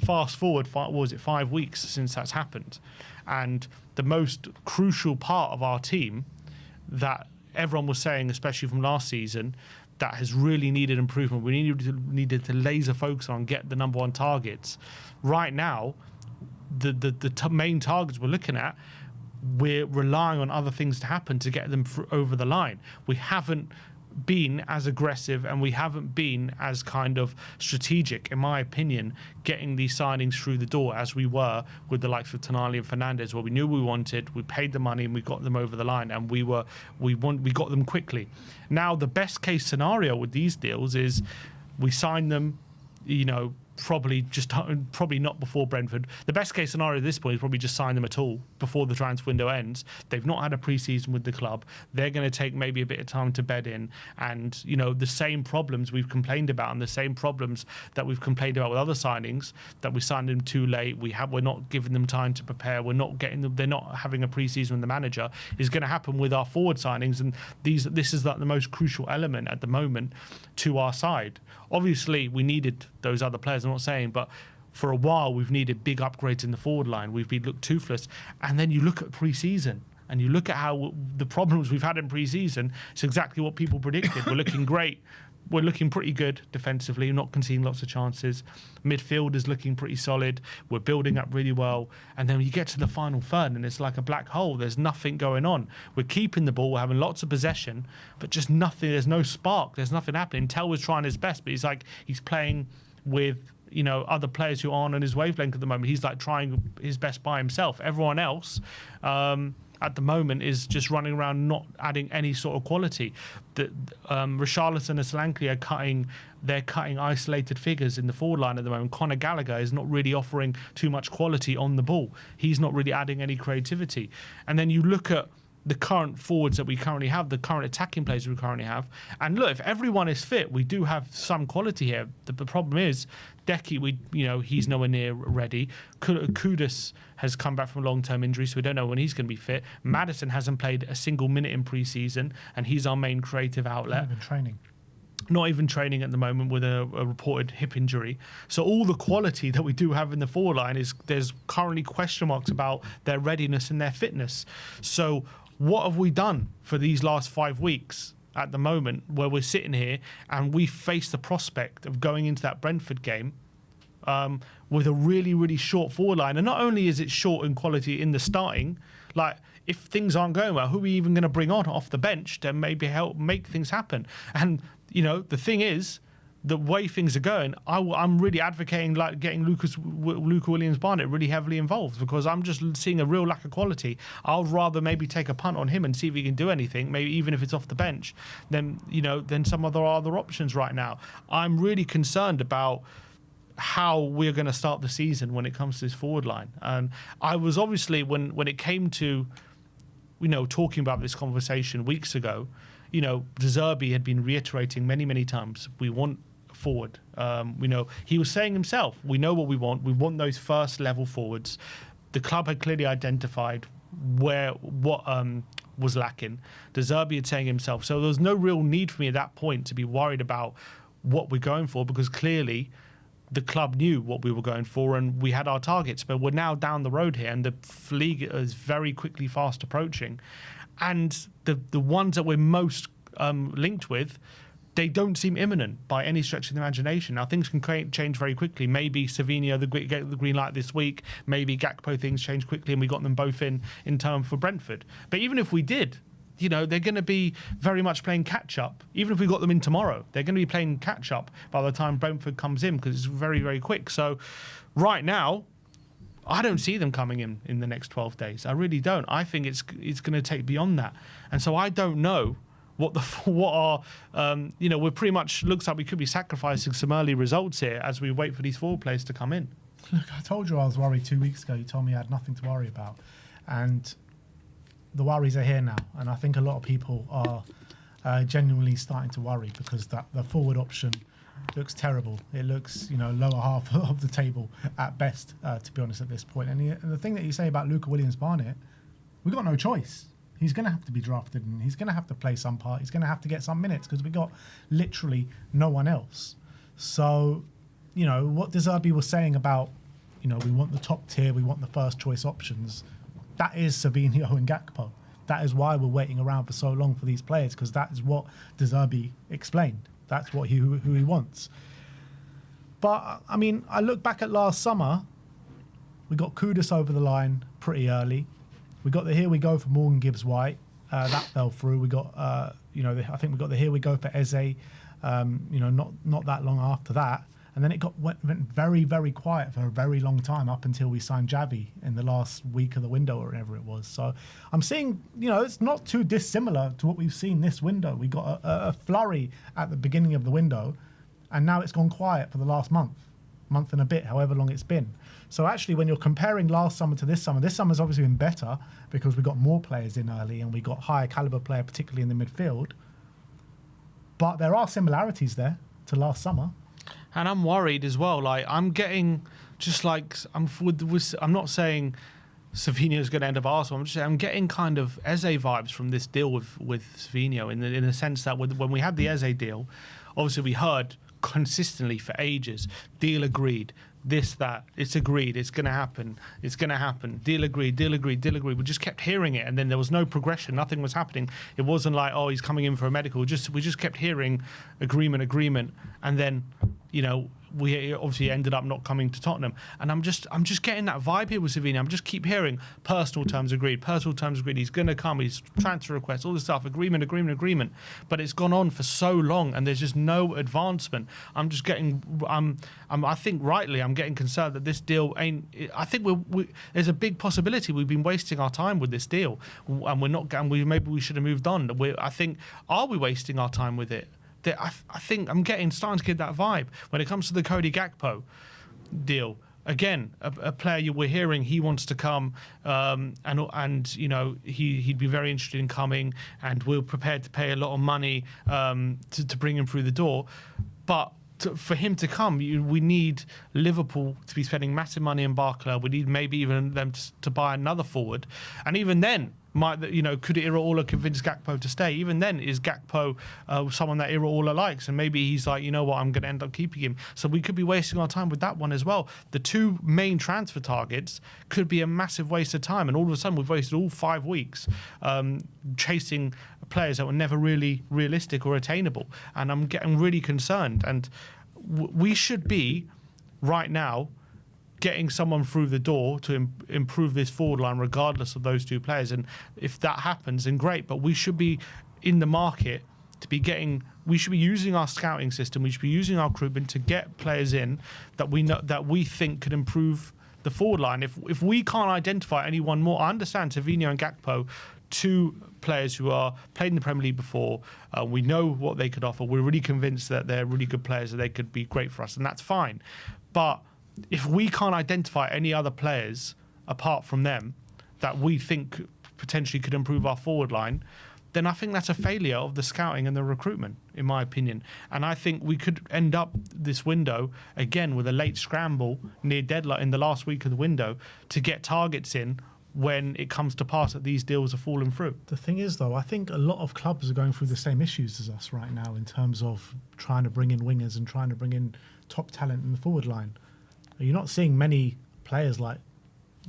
fast forward, 5 weeks since that's happened, and the most crucial part of our team that everyone was saying, especially from last season, that has really needed improvement. We needed to laser focus on, get the number one targets. Right now, the main targets we're looking at, we're relying on other things to happen to get them over the line. We haven't been as aggressive, and we haven't been as kind of strategic, in my opinion, getting these signings through the door as we were with the likes of Tonali and Fernandes. What we knew we wanted, we paid the money, and we got them over the line, and we got them quickly. Now, the best case scenario with these deals is we sign them, probably not before Brentford. The best case scenario at this point is probably just sign them at all before the transfer window ends. They've not had a pre-season with the club. They're going to take maybe a bit of time to bed in, and the same problems we've complained about, and the same problems that we've complained about with other signings, that we signed them too late. We're not giving them time to prepare. We're not getting them. They're not having a pre-season with the manager. Is going to happen with our forward signings, and this is like the most crucial element at the moment to our side. Obviously, we needed those other players. I'm not saying, but for a while we've needed big upgrades in the forward line. We've been looked toothless, and then you look at pre-season and you look at how the problems we've had in pre-season. It's exactly what people predicted. We're looking great. We're looking pretty good defensively, not conceding lots of chances. Midfield is looking pretty solid. We're building up really well. And then you get to the final third, and it's like a black hole. There's nothing going on. We're keeping the ball. We're having lots of possession, but just nothing. There's no spark. There's nothing happening. Tell was trying his best, but he's playing with other players who aren't on his wavelength at the moment. He's like trying his best by himself. Everyone else at the moment is just running around, not adding any sort of quality. Richarlison and Solanke are cutting isolated figures in the forward line at the moment. Conor Gallagher is not really offering too much quality on the ball. He's not really adding any creativity. And then you look at the current forwards that we currently have, the current attacking players we currently have. And look, if everyone is fit, we do have some quality here. The problem is, Decky, he's nowhere near ready. Kudus has come back from a long-term injury, so we don't know when he's going to be fit. Maddison hasn't played a single minute in pre-season, and he's our main creative outlet. Not even training at the moment with a reported hip injury. So all the quality that we do have in the forward line there's currently question marks about their readiness and their fitness. So what have we done for these last 5 weeks at the moment where we're sitting here and we face the prospect of going into that Brentford game with a really, really short forward line? And not only is it short in quality in the starting, like if things aren't going well, who are we even going to bring on off the bench to maybe help make things happen? And the thing is, the way things are going, I'm really advocating like getting Luca Williams-Barnett really heavily involved, because I'm just seeing a real lack of quality. I'll rather maybe take a punt on him and see if he can do anything, maybe even if it's off the bench, than some other options right now. I'm really concerned about how we're going to start the season when it comes to this forward line. And I was obviously, when it came to talking about this conversation weeks ago, De Zerbi had been reiterating many, many times, we want forward. He was saying himself, we know what we want. We want those first level forwards. The club had clearly identified what was lacking. De Zerbi had saying himself. So there was no real need for me at that point to be worried about what we're going for, because clearly the club knew what we were going for and we had our targets. But we're now down the road here and the league is very quickly fast approaching. And the ones that we're most linked with, they don't seem imminent by any stretch of the imagination. Now, things can change very quickly. Maybe Savinho get the green light this week. Maybe Gakpo, things change quickly and we got them both in time for Brentford. But even if we did, they're going to be very much playing catch-up. Even if we got them in tomorrow, they're going to be playing catch-up by the time Brentford comes in, because it's very, very quick. So right now, I don't see them coming in the next 12 days. I really don't. I think it's going to take beyond that. And so I don't know we're pretty much, looks like we could be sacrificing some early results here as we wait for these forward players to come in. Look, I told you I was worried 2 weeks ago. You told me I had nothing to worry about. And the worries are here now. And I think a lot of people are genuinely starting to worry, because the forward option looks terrible. It looks, lower half of the table at best, to be honest, at this point. And the thing that you say about Luca Williams-Barnett, we've got no choice. He's going to have to be drafted and he's going to have to play some part. He's going to have to get some minutes, because we got literally no one else. So, what De Zerbi was saying about, we want the top tier, we want the first choice options, that is Savinho and Gakpo. That is why we're waiting around for so long for these players, because that is what De Zerbi explained. That's who he wants. But, I look back at last summer, we got Kudus over the line pretty early. We got the here we go for Morgan Gibbs-White. That fell through. We got, I think we got the here we go for Eze, not that long after that. And then it went very, very quiet for a very long time, up until we signed Javi in the last week of the window or whatever it was. So I'm seeing, it's not too dissimilar to what we've seen this window. We got a flurry at the beginning of the window, and now it's gone quiet for the last month and a bit, however long it's been. So actually, when you're comparing last summer to this summer's obviously been better, because we got more players in early and we got higher caliber player, particularly in the midfield. But there are similarities there to last summer. And I'm worried as well. Like, I'm getting I'm not saying Savinho's going to end up Arsenal. I'm just saying I'm getting kind of Eze vibes from this deal with Savinho, in the sense that when we had the Eze deal, obviously we heard consistently for ages, deal agreed, this, that, it's agreed, it's going to happen, deal agreed. We just kept hearing it, and then there was no progression, nothing was happening. It wasn't like, oh, he's coming in for a medical. We just kept hearing agreement, and then, we obviously ended up not coming to Tottenham. And I'm just getting that vibe here with Savinho. I'm just keep hearing personal terms agreed. He's going to come. He's transfer requests, all this stuff, agreement. But it's gone on for so long, and there's just no advancement. I'm just getting, I think rightly, I'm getting concerned that this deal ain't. I think there's a big possibility we've been wasting our time with this deal, and we're not. And maybe we should have moved on. I think, are we wasting our time with it? I think I'm starting to get that vibe when it comes to the Cody Gakpo deal. again, a player we're hearing he wants to come, and you know he'd be very interested in coming, and we're prepared to pay a lot of money to bring him through the door. But for him to come, we need Liverpool to be spending massive money in Barkley. We need maybe even them to buy another forward, and even then, could Iraola convince Gakpo to stay? Even then, is Gakpo someone that Iraola likes? And maybe he's like, you know what, I'm going to end up keeping him. So we could be wasting our time with that one as well. The two main transfer targets could be a massive waste of time. And all of a sudden, we've wasted all 5 weeks chasing players that were never really realistic or attainable. And I'm getting really concerned. And we should be, right now, getting someone through the door to improve this forward line regardless of those two players. And if that happens, then great. But we should be in the market we should be using our scouting system, we should be using our recruitment to get players in that we think could improve the forward line. If we can't identify anyone more, I understand Savinho and Gakpo, two players who are played in the Premier League before, we know what they could offer, we're really convinced that they're really good players, that they could be great for us, and that's fine. But if we can't identify any other players apart from them that we think potentially could improve our forward line, then I think that's a failure of the scouting and the recruitment, in my opinion. And I think we could end up this window again with a late scramble near deadline in the last week of the window to get targets in when it comes to pass that these deals are falling through. The thing is, though, I think a lot of clubs are going through the same issues as us right now in terms of trying to bring in wingers and trying to bring in top talent in the forward line. You're not seeing many players like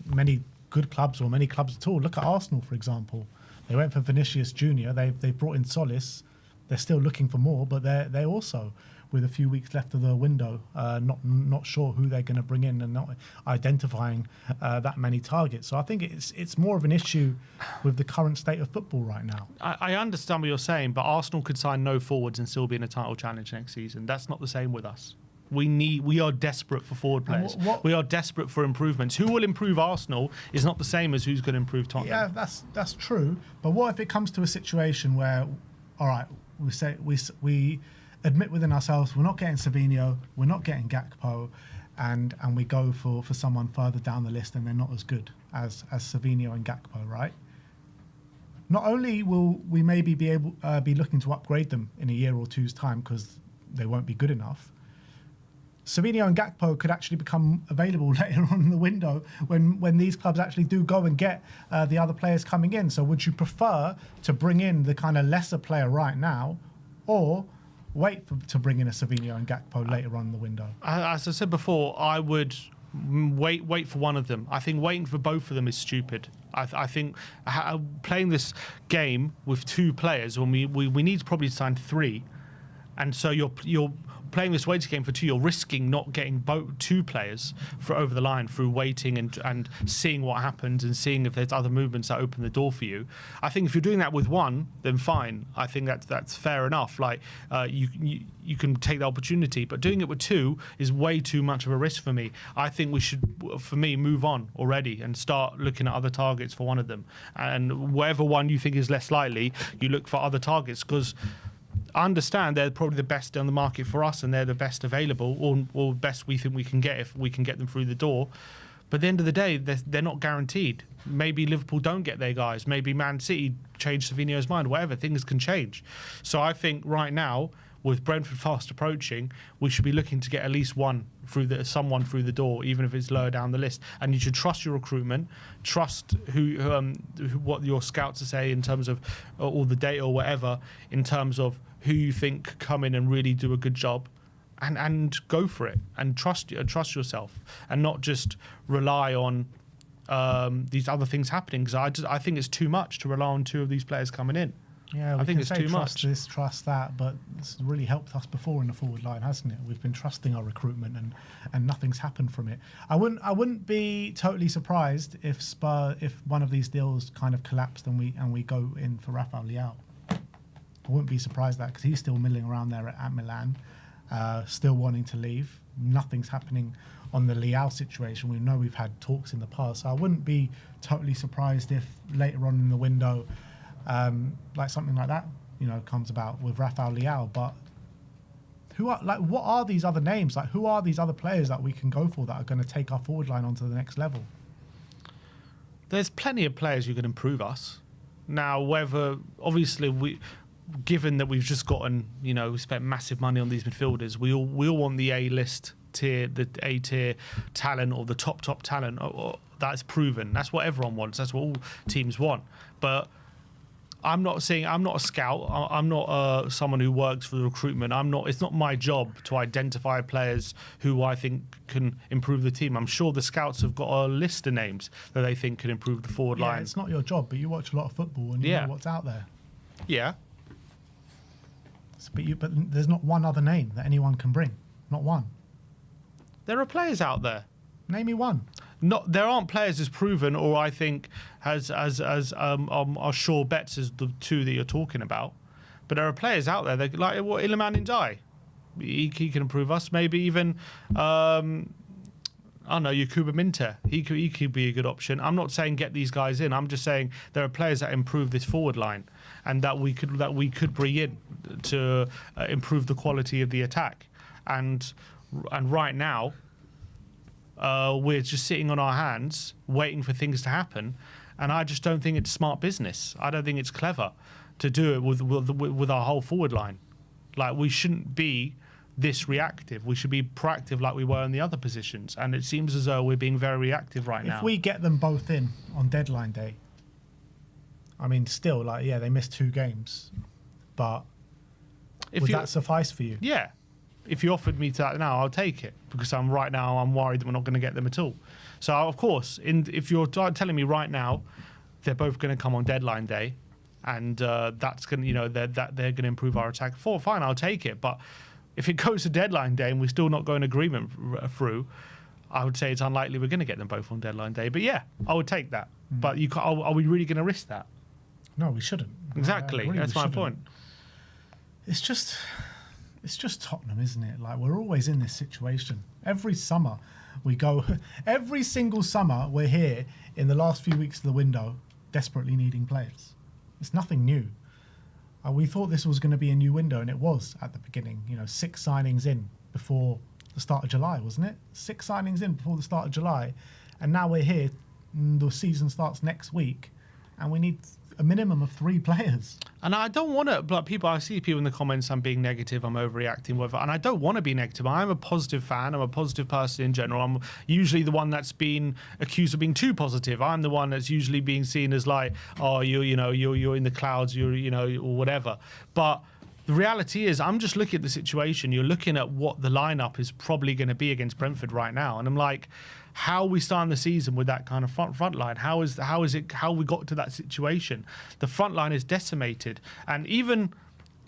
many good clubs or many clubs at all. Look at Arsenal, for example. They went for Vinicius Junior. They've brought in Solis. They're still looking for more, but they're also, with a few weeks left of the window, not sure who they're going to bring in and not identifying that many targets. So I think it's more of an issue with the current state of football right now. I understand what you're saying, but Arsenal could sign no forwards and still be in a title challenge next season. That's not the same with us. We are desperate for forward players. We are desperate for improvements. Who will improve Arsenal is not the same as who's going to improve Tottenham. Yeah, that's true. But what if it comes to a situation where, all right, we admit within ourselves we're not getting Savinho, we're not getting Gakpo, and we go for someone further down the list and they're not as good as Savinho and Gakpo, right? Not only will we maybe be looking to upgrade them in a year or two's time because they won't be good enough, Savinho and Gakpo could actually become available later on in the window when these clubs actually do go and get the other players coming in. So would you prefer to bring in the kind of lesser player right now, or wait to bring in a Savinho and Gakpo later on in the window? As I said before, I would wait for one of them. I think waiting for both of them is stupid. I think playing this game with two players when we need to probably sign three, and so you're playing this waiting game for two, you're risking not getting two players for over the line through waiting and seeing what happens and seeing if there's other movements that open the door for you. I think if you're doing that with one, then fine. I think that's fair enough. Like you can take the opportunity, but doing it with two is way too much of a risk for me. I think we should, for me, move on already and start looking at other targets for one of them. And whatever one you think is less likely, you look for other targets, because I understand they're probably the best on the market for us and they're the best available or best we think we can get if we can get them through the door. But at the end of the day, they're not guaranteed. Maybe Liverpool don't get their guys. Maybe Man City change Savinho's mind. Whatever, things can change. So I think right now, with Brentford fast approaching, we should be looking to get at least someone through the door, even if it's lower down the list. And you should trust your recruitment, trust what your scouts are saying in terms of all the data or whatever, in terms of who you think come in and really do a good job, and go for it and trust yourself, and not just rely on these other things happening. Because I think it's too much to rely on two of these players coming in. Yeah, I think it's too much. Trust this, trust that, but it's really helped us before in the forward line, hasn't it? We've been trusting our recruitment, and nothing's happened from it. I wouldn't be totally surprised if one of these deals kind of collapsed and we go in for Rafael Leao. I wouldn't be surprised at that, because he's still milling around there at Milan, still wanting to leave. Nothing's happening on the Leao situation. We know we've had talks in the past, so I wouldn't be totally surprised if later on in the window, like something like that, comes about with Rafael Leao. But what are these other names? Like, who are these other players that we can go for that are going to take our forward line onto the next level? There's plenty of players who can improve us. Now, whether obviously given that we've just gotten, we spent massive money on these midfielders, we all want the A-list tier, the A-tier talent, or the top talent. That's proven. That's what everyone wants. That's what all teams want. But I'm not a scout. I'm not someone who works for the recruitment. It's not my job to identify players who I think can improve the team. I'm sure the scouts have got a list of names that they think can improve the forward line. It's not your job, but you watch a lot of football and you know what's out there. Yeah. But there's not one other name that anyone can bring. Not one. There are players out there. Name me one. There aren't players as proven, or I think as are sure bets as the two that you're talking about. But there are players out there that, like Iliman Ndiaye. He can improve us. Maybe even I don't know, Yakuba Minter. He could be a good option. I'm not saying get these guys in. I'm just saying there are players that improve this forward line, and that we could bring in to improve the quality of the attack. And right now, we're just sitting on our hands waiting for things to happen, and I just don't think it's smart business. I don't think it's clever to do it with our whole forward line. Like, we shouldn't be this reactive. We should be proactive like we were in the other positions, and it seems as though we're being very reactive right now. If we get them both in on deadline day, I mean, still, they missed 2 games, but would that suffice for you? Yeah. If you offered me that now, I'll take it, because I'm worried that we're not going to get them at all. So, of course, if you're telling me right now they're both going to come on deadline day, and that's going to, they're going to improve our attack, fine, I'll take it. But if it goes to deadline day and we're still not going agreement through, I would say it's unlikely we're going to get them both on deadline day. But yeah, I would take that. But are we really going to risk that? No, we shouldn't. Exactly. That's my point. It's just Tottenham, isn't it? Like, we're always in this situation. Every summer we go, every single summer we're here in the last few weeks of the window, desperately needing players. It's nothing new. We thought this was going to be a new window, and it was at the beginning. 6 signings in before the start of July, wasn't it? 6 signings in before the start of July. And now we're here, the season starts next week, and we need a minimum of 3 players. And I don't want to, but I see people in the comments, I'm being negative, I'm overreacting, whatever. And I don't want to be negative. I'm a positive fan. I'm a positive person in general. I'm usually the one that's been accused of being too positive. I'm the one that's usually being seen as like, oh, you're in the clouds, or whatever. But the reality is, I'm just looking at the situation. You're looking at what the lineup is probably going to be against Brentford right now, and I'm like, how are we starting the season with that kind of front line? How we got to that situation? The front line is decimated, and even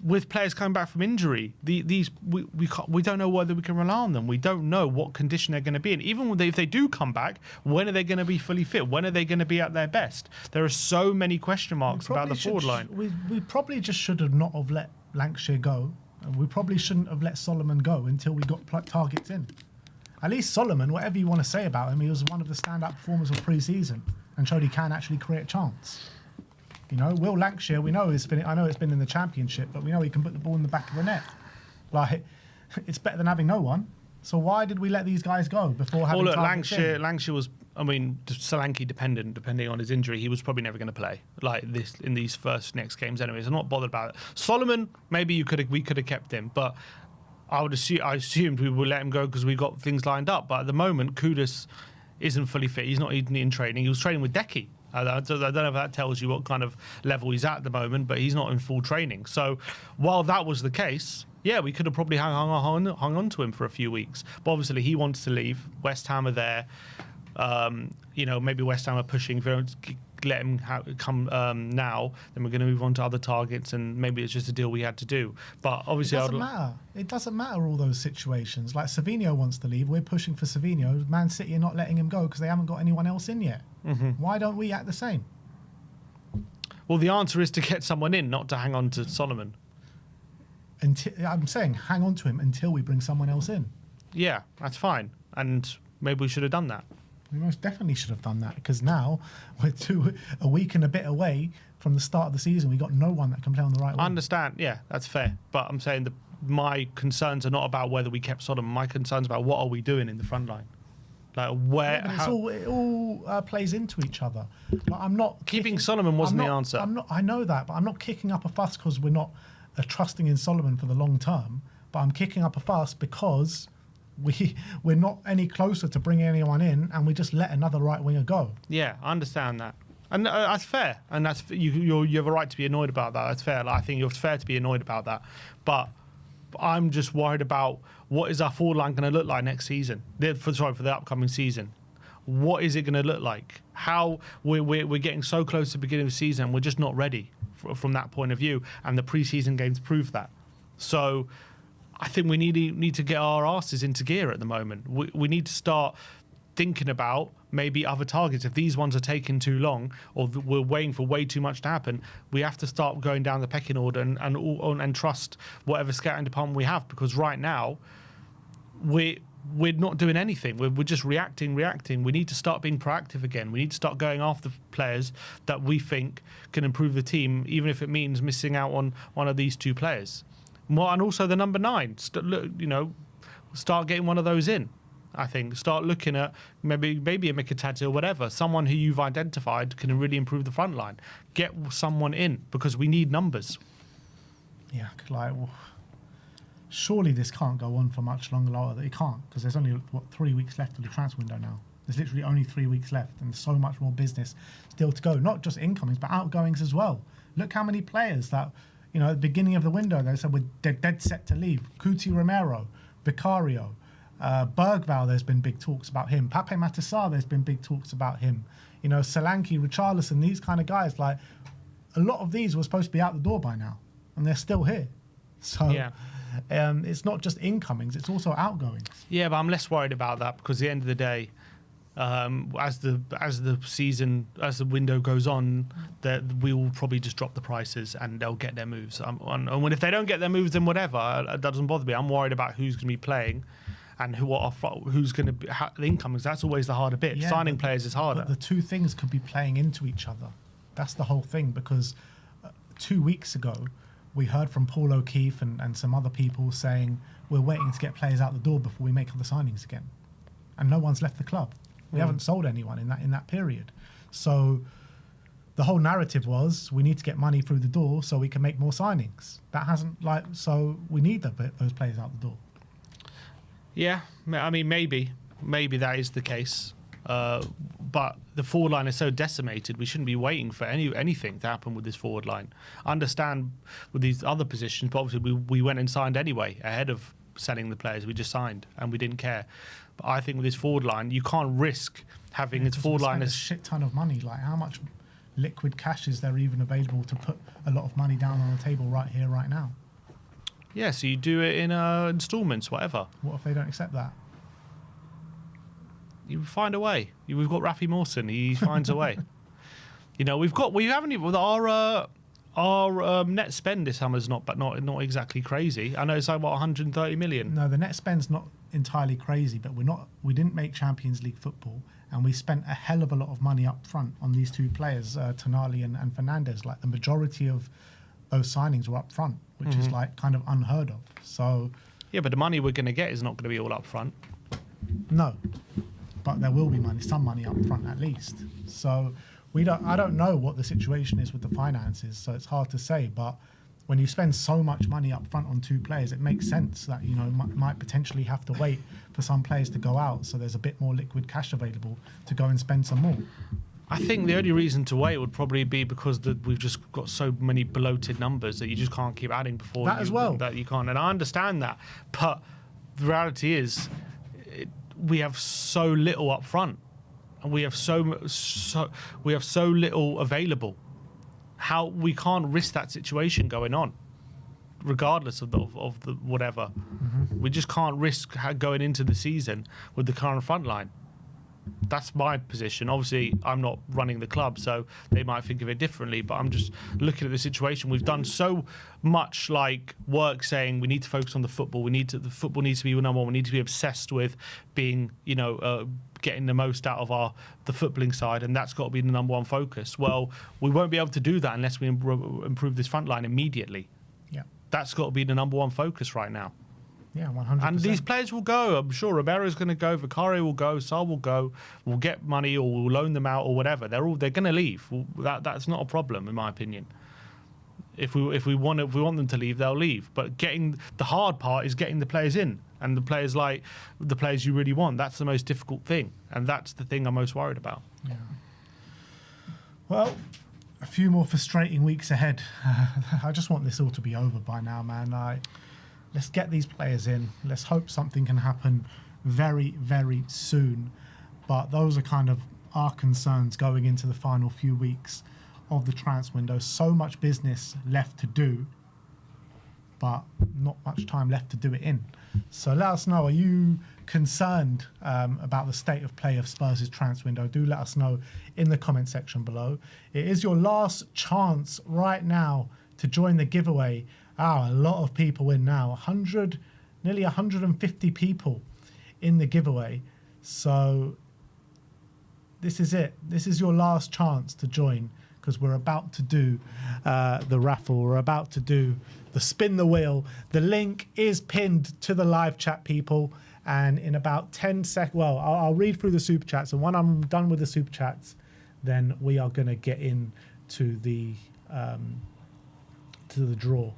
with players coming back from injury, we don't know whether we can rely on them. We don't know what condition they're going to be in. Even if they do come back, when are they going to be fully fit? When are they going to be at their best? There are so many question marks about the forward line. We probably just should have not have let Lancashire go. We probably shouldn't have let Solomon go until we got targets in. At least Solomon, whatever you want to say about him, he was one of the standout performers of pre-season and showed he can actually create a chance. Will Lancashire, we know I know it's been in the Championship, but we know he can put the ball in the back of the net. Like, it's better than having no one. So why did we let these guys go before having targets in? Lancashire was, Solanke depending on his injury, he was probably never going to play like this in these next games anyways. I'm not bothered about it. Solomon, maybe we could have kept him, but I assumed we would let him go because we got things lined up. But at the moment, Kudus isn't fully fit. He's not even in training. He was training with Decky. I don't know if that tells you what kind of level he's at the moment, but he's not in full training. So while that was the case, yeah, we could have probably hung on to him for a few weeks. But obviously he wants to leave. West Ham are there. Maybe West Ham are pushing. If we don't let him come now, then we're going to move on to other targets, and maybe it's just a deal we had to do. But obviously, it doesn't matter all those situations. Like, Savinho wants to leave. We're pushing for Savinho. Man City are not letting him go because they haven't got anyone else in yet. Mm-hmm. Why don't we act the same? Well, the answer is to get someone in, not to hang on to Solomon. I'm saying hang on to him until we bring someone else in. Yeah, that's fine. And maybe we should have done that. We most definitely should have done that, because now we're a week and a bit away from the start of the season. We got no one that can play on the right wing. I understand. Yeah, that's fair. But I'm saying my concerns are not about whether we kept Solomon. My concerns about what are we doing in the front line. Like where it all plays into each other. Like, I'm not keeping Solomon wasn't the answer. I know that, but I'm not kicking up a fuss because we're not trusting in Solomon for the long term. But I'm kicking up a fuss because we're not any closer to bringing anyone in, and we just let another right winger go. Yeah, I understand that, and that's fair. And that's you have a right to be annoyed about that. That's fair. Like, I think it's fair to be annoyed about that, but I'm just worried about what is our forward line going to look like next season. For the upcoming season. What is it going to look like? How we're getting so close to the beginning of the season, we're just not ready from that point of view, and the preseason games prove that. So I think we need to get our asses into gear at the moment. We need to start thinking about maybe other targets. If these ones are taking too long, or we're waiting for way too much to happen, we have to start going down the pecking order and trust whatever scouting department we have. Because right now, we're not doing anything. We're just reacting. We need to start being proactive again. We need to start going after players that we think can improve the team, even if it means missing out on one of these two players. And also the number 9. Start getting one of those in. I think start looking at maybe a Mkhitaryan or whatever, someone who you've identified can really improve the front line. Get someone in because we need numbers. Yeah, surely this can't go on for much longer. It can't, because there's only 3 weeks left of the transfer window now. There's literally only 3 weeks left, and there's so much more business still to go. Not just incomings, but outgoings as well. Look how many players that, at the beginning of the window they said we're dead set to leave. Romero, Vicario. Bergvall, there's been big talks about him. Pape Matar, there's been big talks about him. Solanke, Richarlison, these kind of guys. Like, a lot of these were supposed to be out the door by now, and they're still here. So yeah. It's not just incomings; it's also outgoings. Yeah, but I'm less worried about that because at the end of the day, as the window goes on, that we will probably just drop the prices and they'll get their moves. And if they don't get their moves, then whatever. That doesn't bother me. I'm worried about who's going to be playing. And who's going to be the incomings? That's always the harder bit. Yeah, signing players is harder. But the two things could be playing into each other. That's the whole thing. Because 2 weeks ago, we heard from Paul O'Keefe and some other people saying we're waiting to get players out the door before we make other signings again, and no one's left the club. We haven't sold anyone in that period. So the whole narrative was we need to get money through the door so we can make more signings. That hasn't so we need those players out the door. Yeah, I mean, maybe that is the case. But the forward line is so decimated, we shouldn't be waiting for anything to happen with this forward line. I understand with these other positions, but obviously we went and signed anyway ahead of selling the players. We just signed and we didn't care. But I think with this forward line, you can't risk having its forward line as a shit ton of money. Like, how much liquid cash is there even available to put a lot of money down on the table right here, right now? Yeah, so you do it in installments, whatever. What if they don't accept that? You find a way. We've got Rafi Mawson. He finds a way. We haven't even our net spend this summer is not exactly crazy. I know it's like 130 million. No, the net spend's not entirely crazy, but we didn't make Champions League football, and we spent a hell of a lot of money up front on these two players, Tonali and Fernandes. Like, the majority of those signings were up front, which is like kind of unheard of. So yeah, but the money we're going to get is not going to be all up front. No, but there will be some money up front at least. So I don't know what the situation is with the finances, so it's hard to say. But when you spend so much money up front on two players, it makes sense that might potentially have to wait for some players to go out, so there's a bit more liquid cash available to go and spend some more. I think the only reason to wait would probably be because we've just got so many bloated numbers that you just can't keep adding before that you can't. And I understand that, but the reality is we have so little up front, and we have so little available. How we can't risk that situation going on, regardless of the whatever. We just can't risk going into the season with the current front line. That's my position. Obviously, I'm not running the club, so they might think of it differently, but I'm just looking at the situation. We've done so much work saying we need to focus on the football. The football needs to be number one. We need to be obsessed with being, getting the most out of the footballing side, and that's got to be the number one focus. Well, we won't be able to do that unless we improve this front line immediately. Yeah. That's got to be the number one focus right now. Yeah, 100%. And these players will go. I'm sure Romero's going to go. Vicario will go. Sar will go. We'll get money or we'll loan them out or whatever. They're going to leave. That's not a problem, in my opinion. If we want them to leave, they'll leave. But the hard part is getting the players in, and the players you really want. That's the most difficult thing, and that's the thing I'm most worried about. Yeah. Well, a few more frustrating weeks ahead. I just want this all to be over by now, man. Let's get these players in. Let's hope something can happen very, very soon. But those are kind of our concerns going into the final few weeks of the transfer window. So much business left to do, but not much time left to do it in. So let us know, are you concerned about the state of play of Spurs' transfer window? Do let us know in the comment section below. It is your last chance right now to join the giveaway. A lot of people in now. Nearly 150 people in the giveaway. So this is it. This is your last chance to join, because we're about to do the raffle. We're about to do the spin the wheel. The link is pinned to the live chat, people. And in about 10 seconds, well, I'll read through the super chats. And when I'm done with the super chats, then we are going to get into the draw.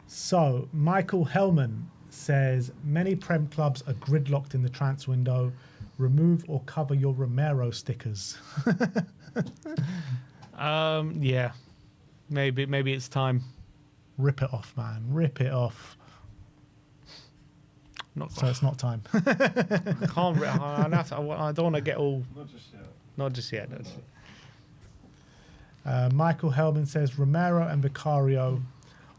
So Michael Hellman says, many Prem clubs are gridlocked in the transfer window. Remove or cover your Romero stickers. Yeah, maybe it's time. Rip it off, man. Rip it off. So it's not time. I can't. I don't want to get all. Not just yet. Not just yet. Michael Hellman says Romero and Vicario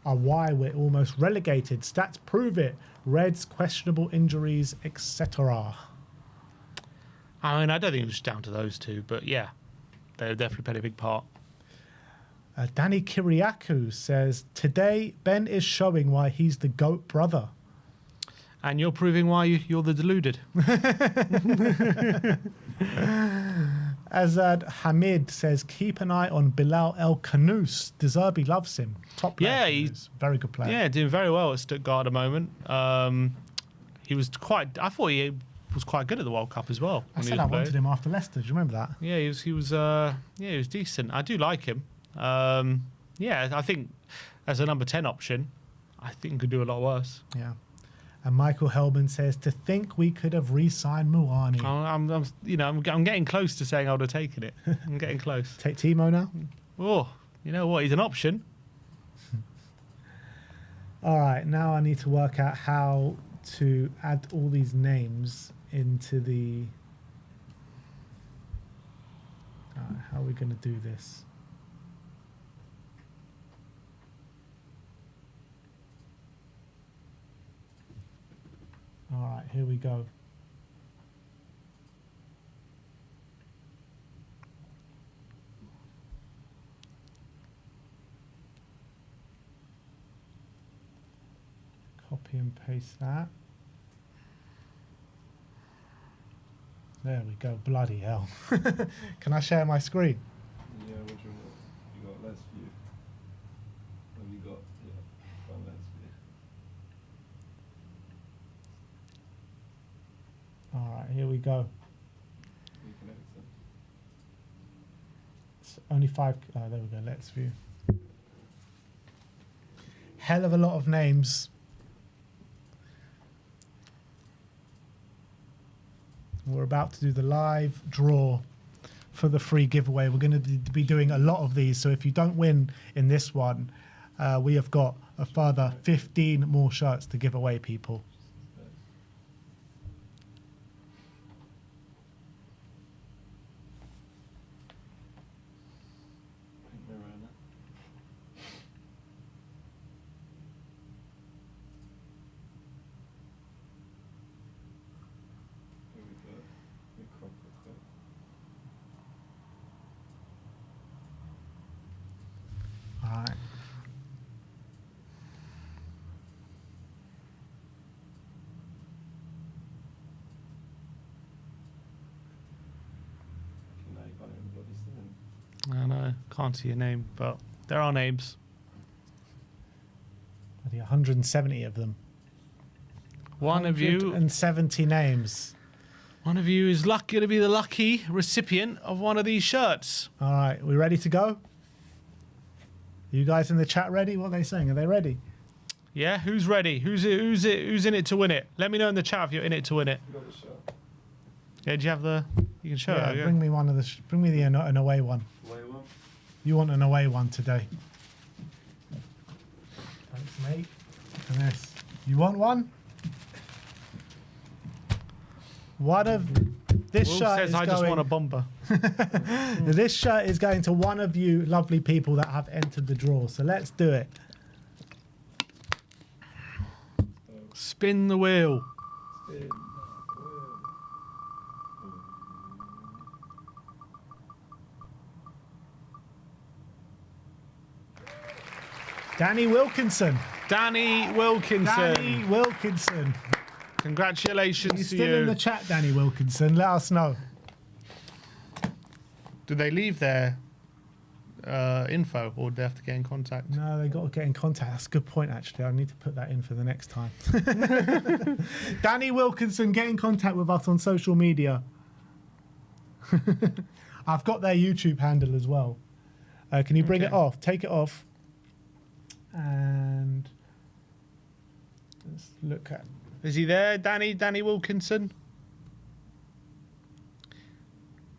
are why we're almost relegated. Stats prove it. Reds, questionable injuries, etc. I mean, I don't think it was down to those two, but yeah, they definitely played a big part. Danny Kiriakou says, today Ben is showing why he's the GOAT brother. And you're proving why you're the deluded. Azad Hamid says, keep an eye on Bilal El Kanous. Deserby loves him. Top player. Yeah, he's very good player. Yeah, doing very well at Stuttgart at the moment. He was I thought he was quite good at the World Cup as well. I said I wanted him after Leicester. Do you remember that? Yeah, he was decent. I do like him. Yeah, I think as a number 10 option, I think he could do a lot worse. Yeah. And Michael Hellman says, to think we could have re-signed Muani. I'm getting close to saying I would have taken it. I'm getting close. Take Timo now? Oh, you know what? He's an option. All right, now I need to work out how to add all these names into the... how are we going to do this? All right, here we go. Copy and paste that. There we go. Bloody hell. Can I share my screen? Yeah, which one? You got less view. Have you got, one less view. All right, here we go. Reconnect them. It's only 5. Oh, there we go. Let's view. Hell of a lot of names. We're about to do the live draw for the free giveaway. We're going to be doing a lot of these. So if you don't win in this one, we have got a further 15 more shirts to give away, people. All right. I know, can't see your name, but there are names. I think 170 of them. One of you 170 names. One of you is lucky to be the lucky recipient of one of these shirts. All right, we ready to go? You guys in the chat ready? What are they saying? Are they ready? Yeah, who's ready? Who's in it to win it? Let me know in the chat if you're in it to win it. You got the shirt. Yeah, do you have the? You can show Yeah, it. Yeah. bring me one of the. Bring me an away one. Away one. You want an away one today? Thanks, mate. And this. You want one? One of this Will shirt says is I going. just want a bomber. This shirt is going to one of you lovely people that have entered the draw. So let's do it. Spin the wheel. Spin. Danny Wilkinson. Danny Wilkinson. Danny Wilkinson. Congratulations Are you to still you. in the chat, Danny Wilkinson? Let us know. Did they leave their info, or did they have to get in contact? No, they got to get in contact. That's a good point, actually. I need to put that in for the next time. Danny Wilkinson, get in contact with us on social media. I've got their YouTube handle as well. Can you bring it off? Take it off. And let's look at. Is he there, Danny Wilkinson?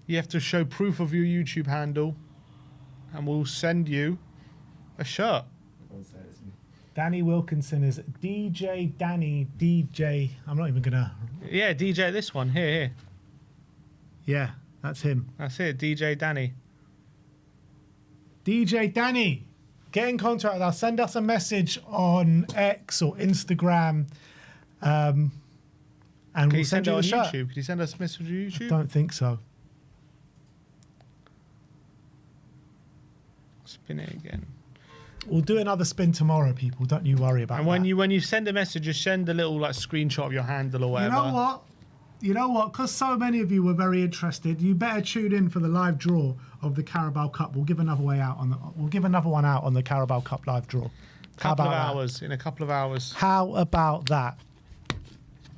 You have to show proof of your YouTube handle, and we'll send you a shirt. Don't say it's me. Danny Wilkinson is DJ Danny DJ. I'm not even gonna. Yeah, DJ, this one here. Yeah, that's him. That's it, DJ Danny. DJ Danny, get in contact with us. Send us a message on X or Instagram, and Can we'll you send send it you on the shirt. YouTube? Can you send us a message on YouTube? Don't think so. Spin it again. We'll do another spin tomorrow, people. Don't you worry about And that. when you send a message, just send a little like screenshot of your handle or whatever. You know what? Because so many of you were very interested, you better tune in for the live draw of the Carabao Cup. We'll give another one out on the Carabao Cup live draw. How In a couple of hours. How about that?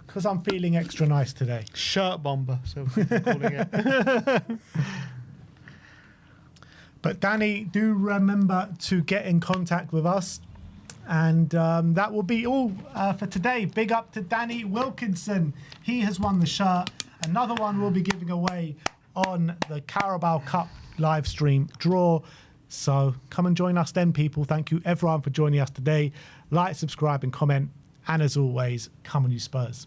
Because I'm feeling extra nice today. Shirt bomber, so we're calling it. But Danny, do remember to get in contact with us. And that will be all for today. Big up to Danny Wilkinson. He has won the shirt. Another one we'll be giving away on the Carabao Cup live stream draw. So come and join us then, people. Thank you, everyone, for joining us today. Like, subscribe, and comment. And as always, come on, you Spurs.